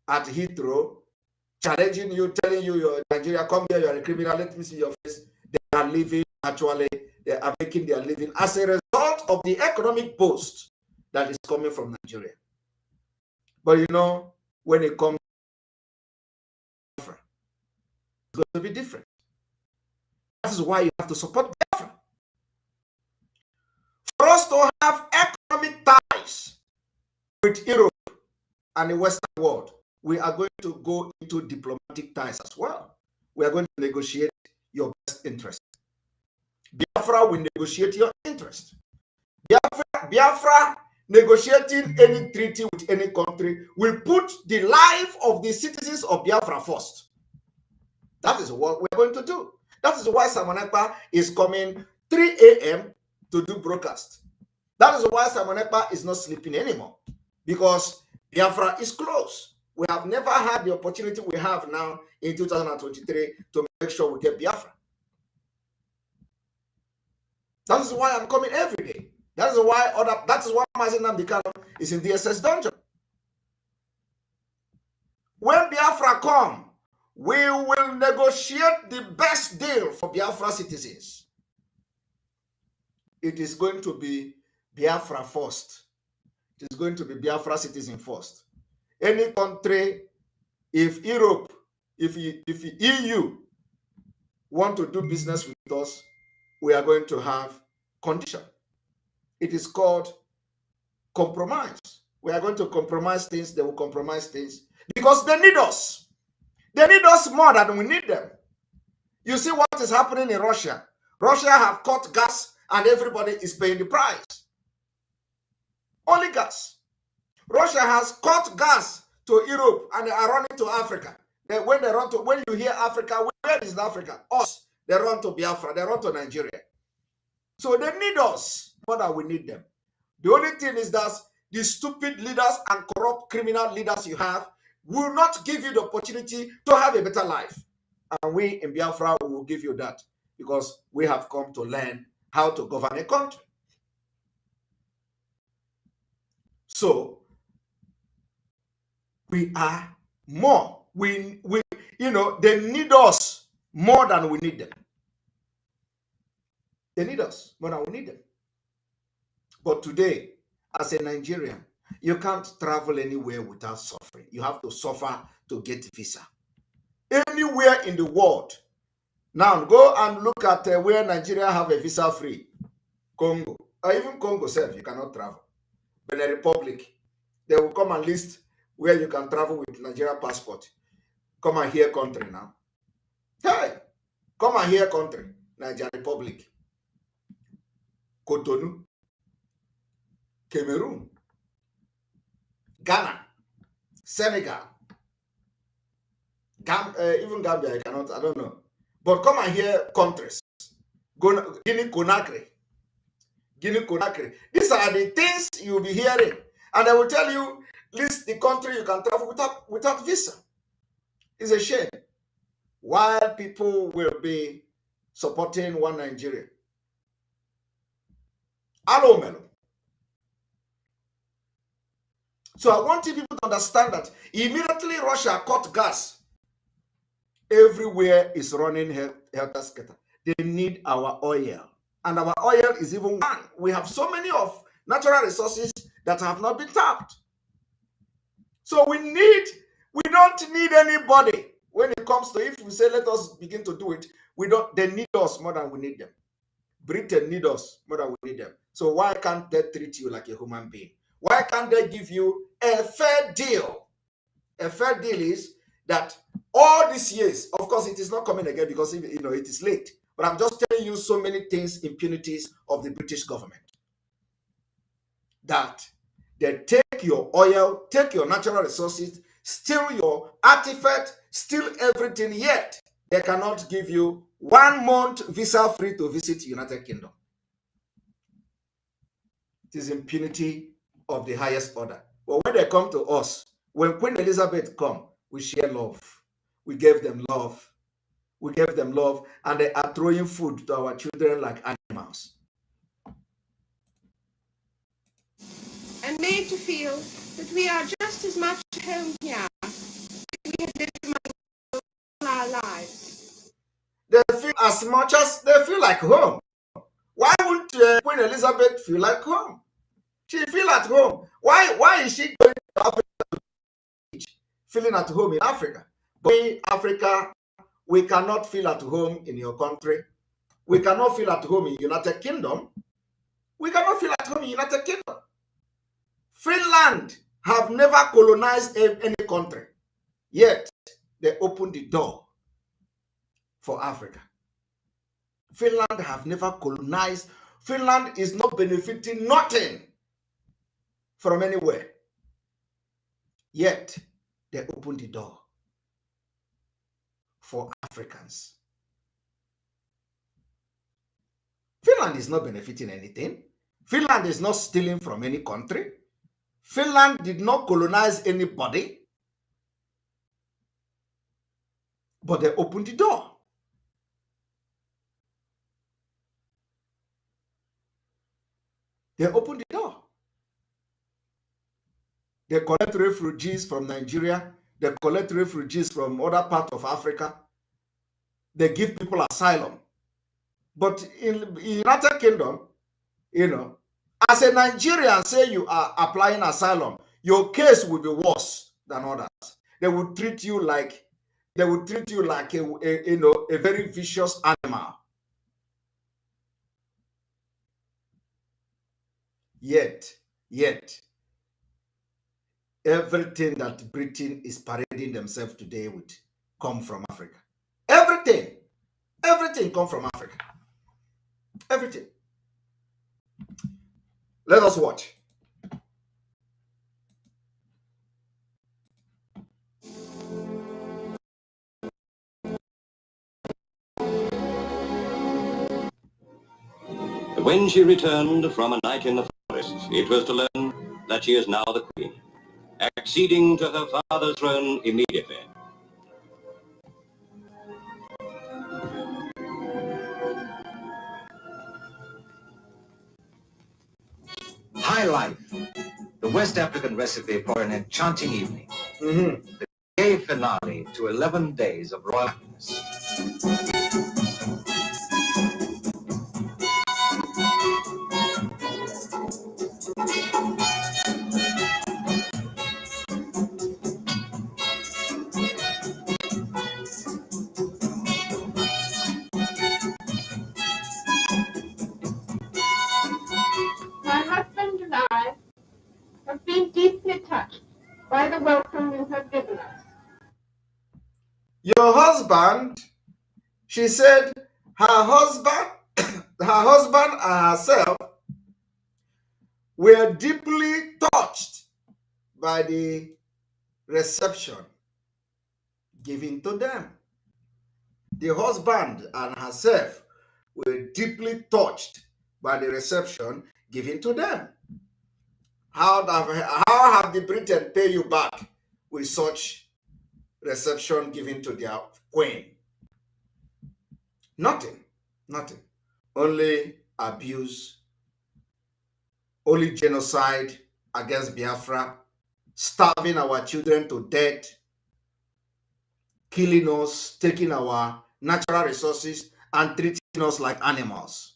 at Heathrow, challenging you, telling you you're Nigeria, come here, you're a criminal, let me see your face. They are living, actually, they are making their living as a result of the economic boost that is coming from Nigeria. But you know, when it comes to Biafra, it's going to be different. That is why you have to support Biafra. For us to have economic ties with Europe and the Western world, we are going to go into diplomatic ties as well. We are going to negotiate your best interest. Biafra will negotiate your interest. Biafra negotiating any treaty with any country will put the life of the citizens of Biafra first. That is what we're going to do. That is why Simon Ekpa is coming 3 a.m. to do broadcast. That is why Simon Ekpa is not sleeping anymore, because Biafra is close. We have never had the opportunity we have now in 2023 to make sure we get Biafra. That is why I'm coming every day. That is why Mazi Nnamdi Kanu is in the SS dungeon. When Biafra come, we will negotiate the best deal for Biafra citizens. It is going to be Biafra first. It is going to be Biafra citizen first. Any country, if Europe, if EU want to do business with us, we are going to have condition. It is called compromise. We are going to compromise things. They will compromise things because they need us. They need us more than we need them. You see what is happening in Russia. Russia have cut gas and everybody is paying the price. Only gas. Russia has cut gas to Europe and they are running to Africa. When you hear Africa, where is Africa? Us. They run to Biafra. They run to Nigeria. So they need us more than we need them. The only thing is that the stupid leaders and corrupt criminal leaders you have will not give you the opportunity to have a better life. And we in Biafra will give you that because we have come to learn how to govern a country. So we are more. They need us more than we need them. They need us more than we need them. But today, as a Nigerian, you can't travel anywhere without suffering. You have to suffer to get visa. Anywhere in the world. Now, go and look at where Nigeria have a visa free. Congo. Or even Congo self, you cannot travel. Benin Republic, they will come and list where you can travel with Nigeria passport. Come and hear country now. Hey, come and hear country. Nigeria Republic. Cotonou. Cameroon. Ghana. Senegal. Even Gambia, I don't know. But come and hear countries. Guinea-Conakry. Guinea-Conakry. These are the things you'll be hearing. And I will tell you, list the country you can travel without visa. It's a shame. While people will be supporting one Nigeria. Hello, Melo. So I want people to understand that immediately Russia cut gas. Everywhere is running helter-skelter. They need our oil. And our oil is even one. We have so many of natural resources that have not been tapped. So we don't need anybody. When it comes to, if we say, let us begin to do it, they need us more than we need them. Britain need us more than we need them. So why can't they treat you like a human being? Why can't they give you a fair deal? A fair deal is that all these years, of course, it is not coming again because it is late. But I'm just telling you so many things, impunities of the British government. That they take your oil, take your natural resources, steal your artifact, steal everything, yet they cannot give you 1 month visa free to visit United Kingdom. It is impunity of the highest order. But when they come to us, when Queen Elizabeth come, we share love. We gave them love. We gave them love, and they are throwing food to our children like animals. And made to feel that we are just as much at home here as we have lived among all our lives. They feel as much as they feel like home. Why wouldn't Queen Elizabeth feel like home? She feel at home. Why is she going to Africa feeling at home in Africa? But in Africa, we cannot feel at home in your country. We cannot feel at home in United Kingdom. We cannot feel at home in United Kingdom. Finland have never colonized any country, yet they opened the door for Africa. Finland have never colonized. Finland is not benefiting nothing from anywhere. Yet, they opened the door for Africans. Finland is not benefiting anything. Finland is not stealing from any country. Finland did not colonize anybody. But they opened the door. They opened the door. They collect refugees from Nigeria. They collect refugees from other parts of Africa. They give people asylum. But in the United Kingdom, you know, as a Nigerian, say you are applying asylum, your case will be worse than others. They will treat you like a very vicious animal. Yet, everything that Britain is parading themselves today with come from Africa. Everything come from Africa. Everything. Let us watch. When she returned from a night in the forest, it was to learn that she is now the queen, acceding to her father's throne immediately. High Life, the West African recipe for an enchanting evening. The gay finale to 11 days of royal happiness. My husband and I have been deeply touched by the welcome you have given us. Your husband, she said, her husband and herself were deeply touched by the reception given to them. The husband and herself were deeply touched by the reception given to them. How have the Britain pay you back with such reception given to their queen? Nothing. Only abuse, only genocide against Biafra, starving our children to death, killing us, taking our natural resources and treating us like animals.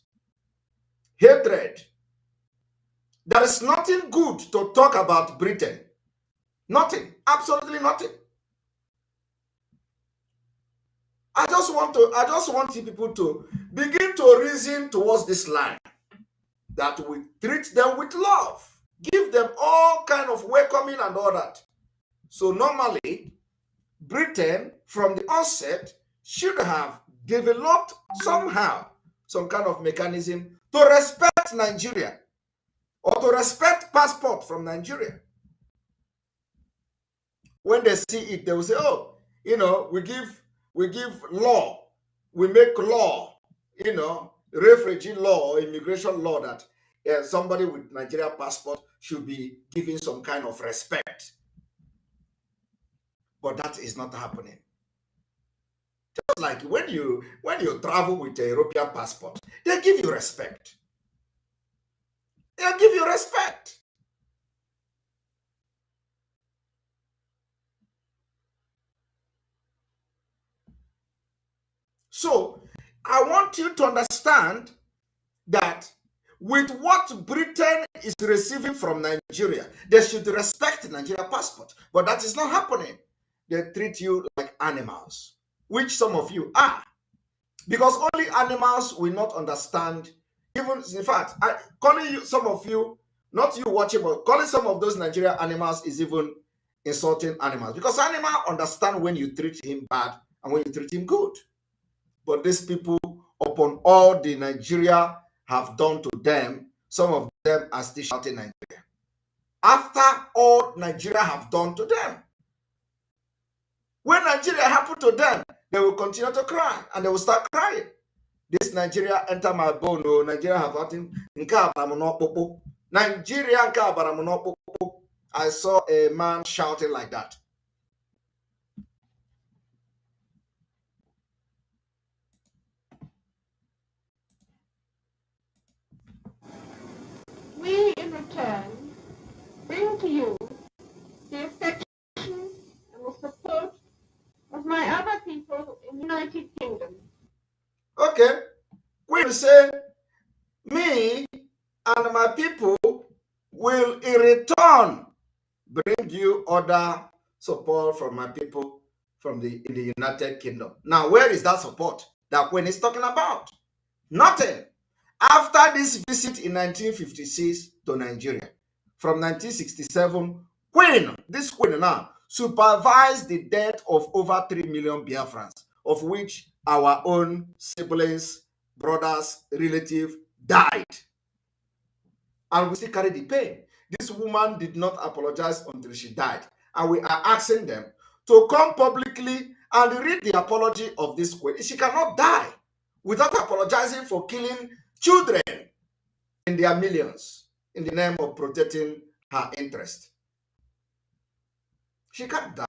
Hatred. There is nothing good to talk about Britain. Nothing. Absolutely nothing. I just want people to begin to reason towards this line, that we treat them with love, give them all kind of welcoming and all that. So normally, Britain from the onset should have developed somehow some kind of mechanism to respect Nigeria or to respect passport from Nigeria. When they see it, they will say, oh, you know, we give law, we make law, you know, refugee law or immigration law that somebody with Nigeria passport should be given some kind of respect. But that is not happening. Just like when you travel with a European passport, they give you respect. They'll give you respect. So I want you to understand that with what Britain is receiving from Nigeria, they should respect Nigeria passport. But that is not happening. They treat you like animals, which some of you are. Because only animals will not understand. Even, in fact, calling you, some of you, not you watching, but calling some of those Nigerian animals is even insulting animals. Because animals understand when you treat him bad and when you treat him good. But these people, upon all the Nigeria have done to them, some of them are still shouting Nigeria. after all Nigeria have done to them. When Nigeria happened to them, they will continue to cry and they will start crying. This Nigeria enter my bone. Oh, Nigeria have gotten Nigeria. I saw a man shouting like that. We, in return, bring to you the affection and the support of my other people in the United Kingdom. Okay. We say, me and my people will in return bring you other support from my people in the United Kingdom. Now, where is that support that Queen is talking about? Nothing. After this visit in 1956 to Nigeria, from 1967, this Queen now supervised the death of over 3 million Biafrans, of which our own siblings, brothers, relatives died. And we still carry the pain. This woman did not apologize until she died. And we are asking them to come publicly and read the apology of this Queen. She cannot die without apologizing for killing children in their millions in the name of protecting her interest. She can't die.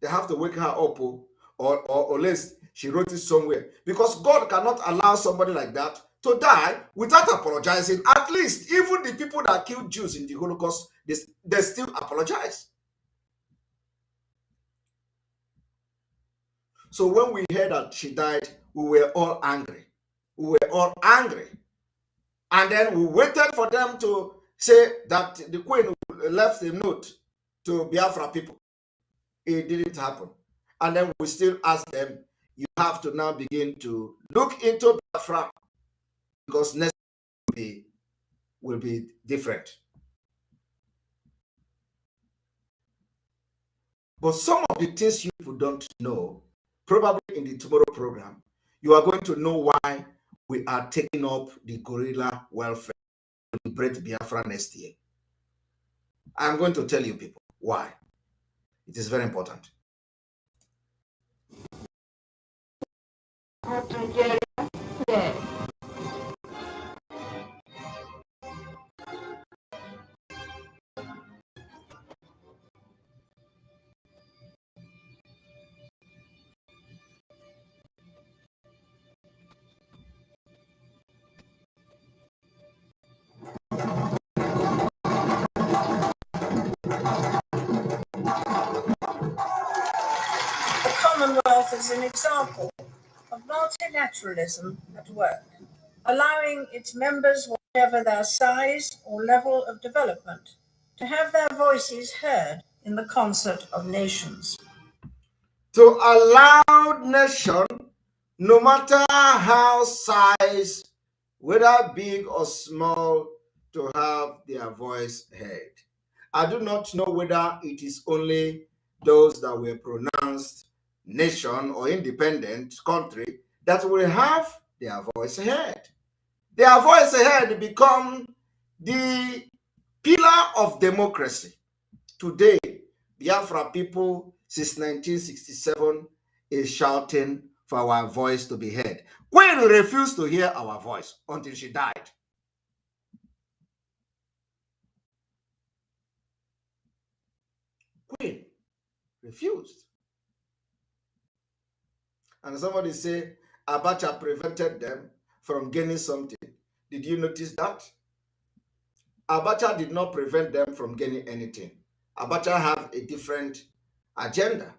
They have to wake her up, or else she wrote it somewhere. Because God cannot allow somebody like that to die without apologizing. At least, even the people that killed Jews in the Holocaust, they still apologize. So when we heard that she died, we were all angry. We were all angry. And then we waited for them to say that the Queen left a note to Biafra people. It didn't happen. And then we still ask them, you have to now begin to look into Biafra, because next will be different. But some of the things you people don't know, probably in the tomorrow program, you are going to know why we are taking up the guerrilla welfare to liberate Biafra next year. I'm going to tell you people why. It is very important. Nigeria today. The Commonwealth is an example of multilateralism at work, allowing its members, whatever their size or level of development, to have their voices heard in the concert of nations. To allow nation, no matter how size, whether big or small, to have their voice heard. I do not know whether it is only those that were pronounced nation or independent country that will have their voice heard. Their voice heard become the pillar of democracy. Today, Biafra people since 1967 is shouting for our voice to be heard. Queen refused to hear our voice until she died. Queen refused. And somebody say Abacha prevented them from gaining something. Did you notice that? Abacha did not prevent them from gaining anything. Abacha had a different agenda.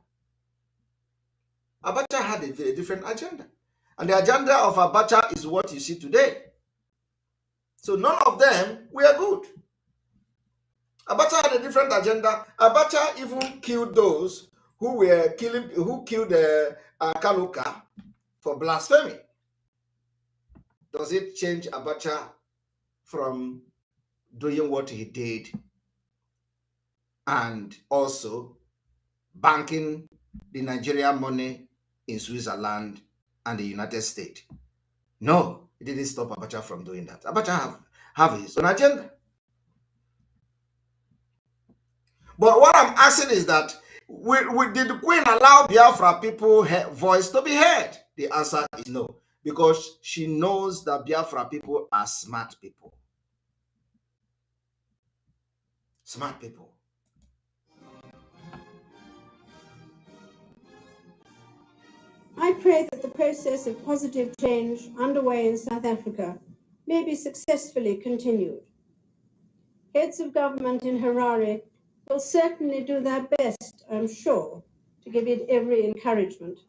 Abacha had a different agenda. And the agenda of Abacha is what you see today. So none of them were good. Abacha had a different agenda. Abacha even killed those who killed Kaluka for blasphemy. Does it change Abacha from doing what he did and also banking the Nigerian money in Switzerland and the United States? No, it didn't stop Abacha from doing that. Abacha have his own agenda. But what I'm asking is that did the Queen allow Biafra people voice to be heard? The answer is no, because she knows that Biafra people are smart people. Smart people. I pray that the process of positive change underway in South Africa may be successfully continued. Heads of government in Harare will certainly do their best, I'm sure, to give it every encouragement.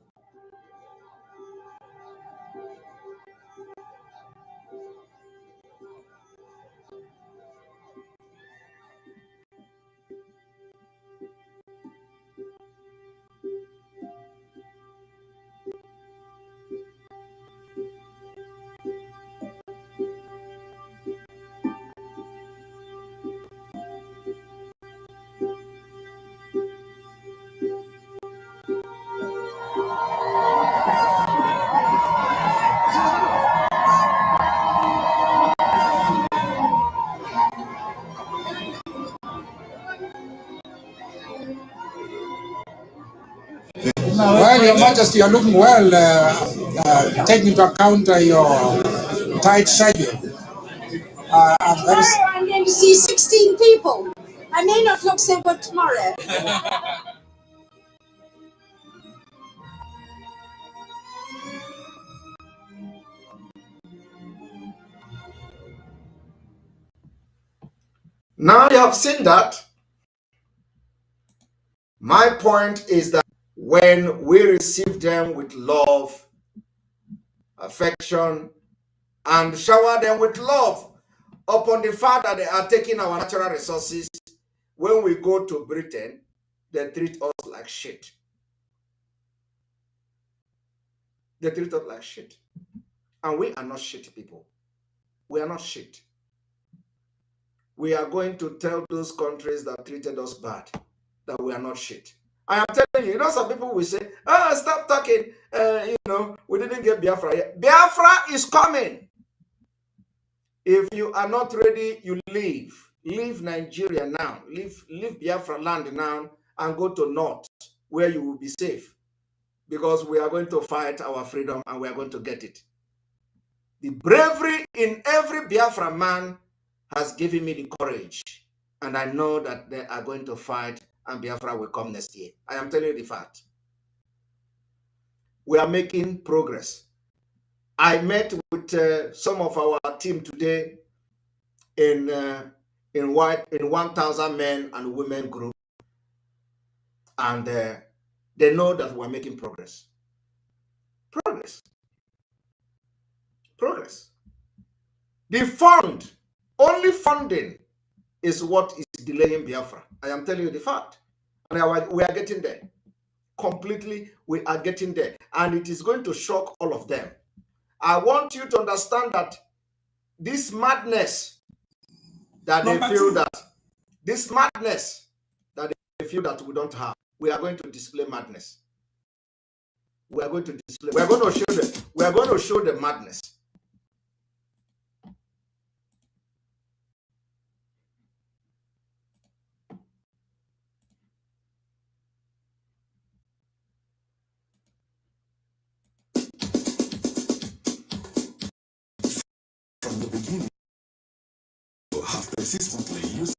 Well, Your Majesty, you're looking well, taking into account your tight schedule. Tomorrow I'm going to see 16 people. I may not look so good tomorrow. Now you have seen that. My point is that when we receive them with love, affection, and shower them with love upon the fact that they are taking our natural resources, when we go to Britain, they treat us like shit. They treat us like shit. And we are not shit people. We are not shit. We are going to tell those countries that treated us bad that we are not shit. I am telling you, some people will say, oh, stop talking. We didn't get Biafra yet. Biafra is coming. If you are not ready, you leave. Leave Nigeria now. Leave BIAFRALAND now and go to North, where you will be safe. Because we are going to fight our freedom and we are going to get it. The bravery in every Biafra man has given me the courage. And I know that they are going to fight and Biafra will come next year. I am telling you the fact. We are making progress. I met with some of our team today in 1,000 men and women group. And they know that we're making progress. Progress. The only funding is what is delaying Biafra. I am telling you the fact. And we are getting there. Completely, we are getting there. And it is going to shock all of them. I want you to understand that this madness that they feel that, this madness that they feel that we don't have, we are going to display madness. We are going to show the madness. From the beginning, you have persistently used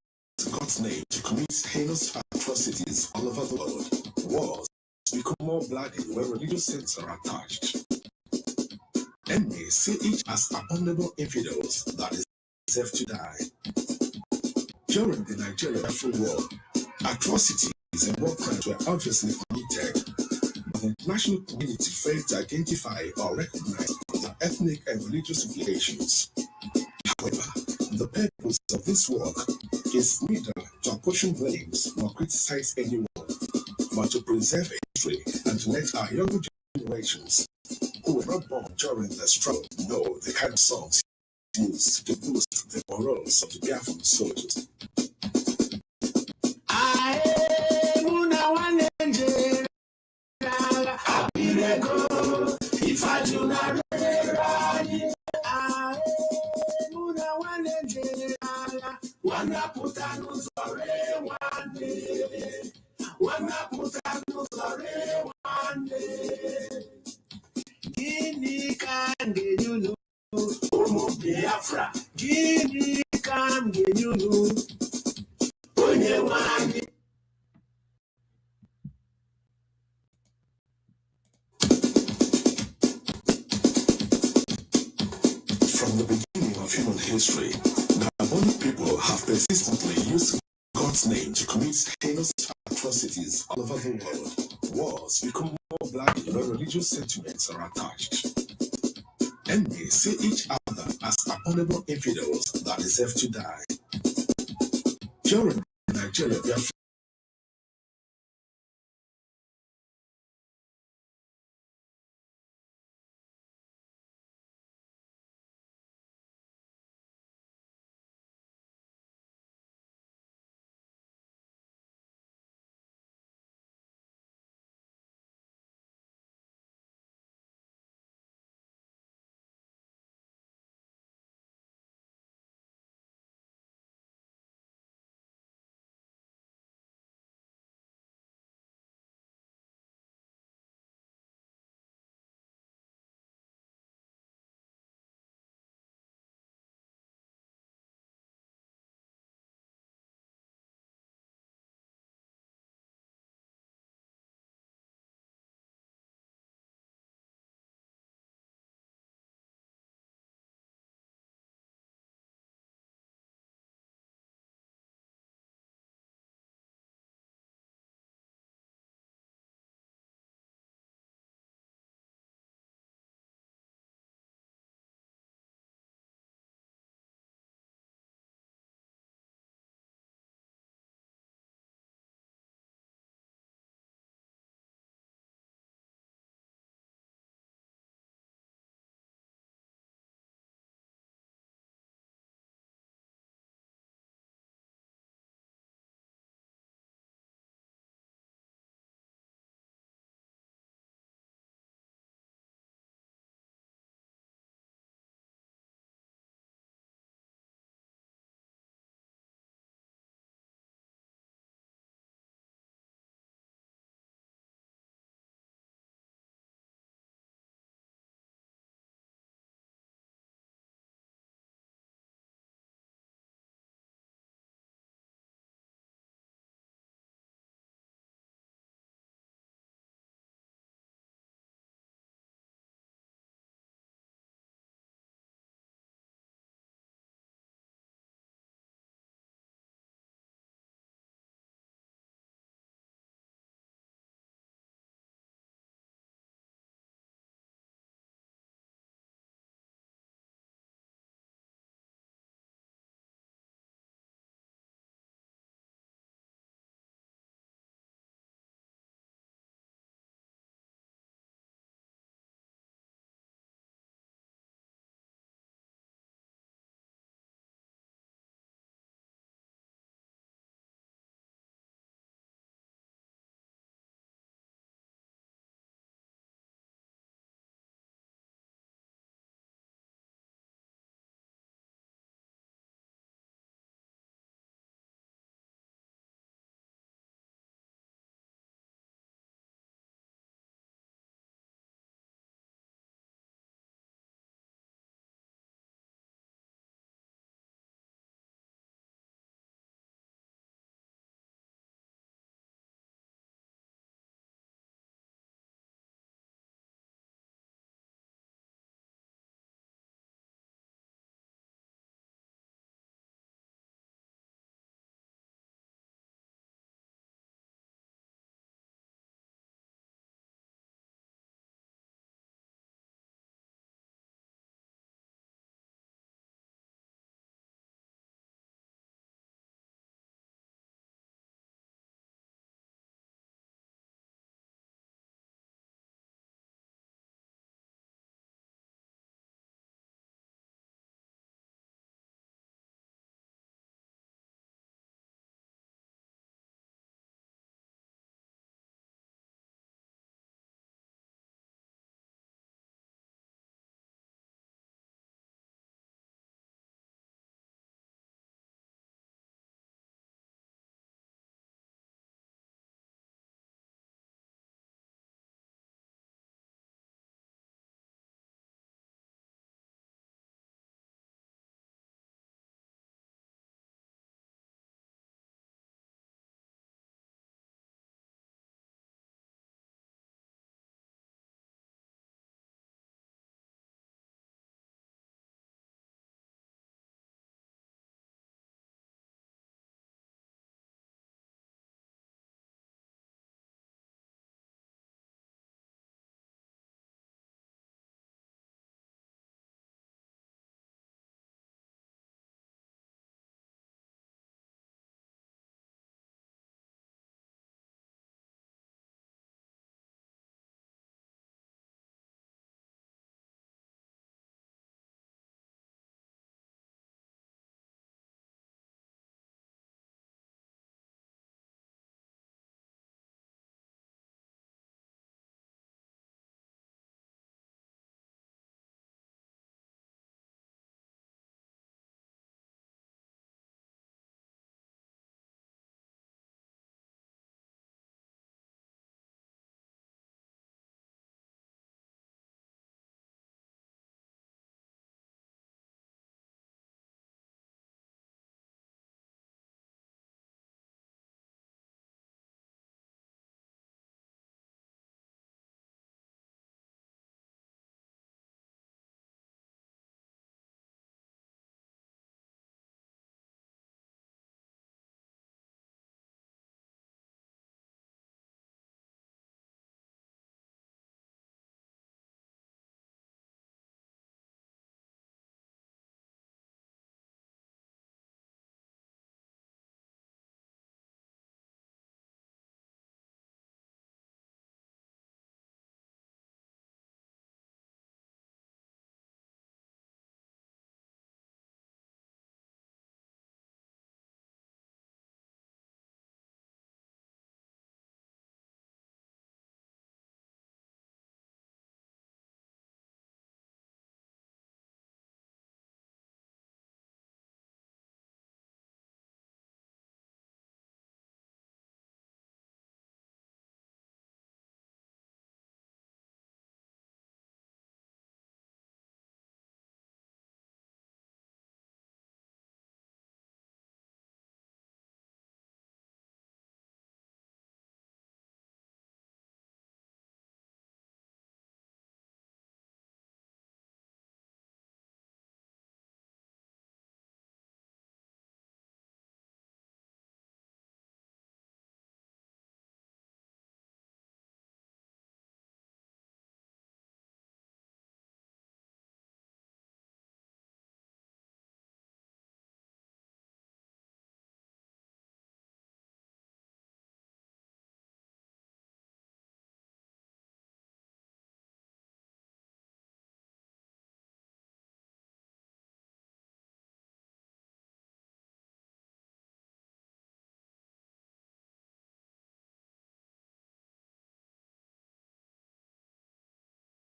God's name to commit heinous atrocities all over the world. Wars become more bloody when religious sects are attached. Enemies see each as abominable infidels that deserve to die. During the Nigeria-Biafra War, atrocities and war crimes were obviously committed, but the international community failed to identify or recognize the ethnic and religious implications. However, the purpose of this work is neither to apportion blames nor criticize anyone, but to preserve history and to let our younger generations who were not born during the struggle know the kind of songs used to boost the morals of the Biafran soldiers. Gini can get you know, oh Biafra. Gini can get you know, From the beginning of human history, the Ngaboni people have persistently used God's name to commit heinous atrocities all over the world. Wars become more bloody when religious sentiments are attached. And they see each other as abominable infidels that deserve to die. During Nigeria,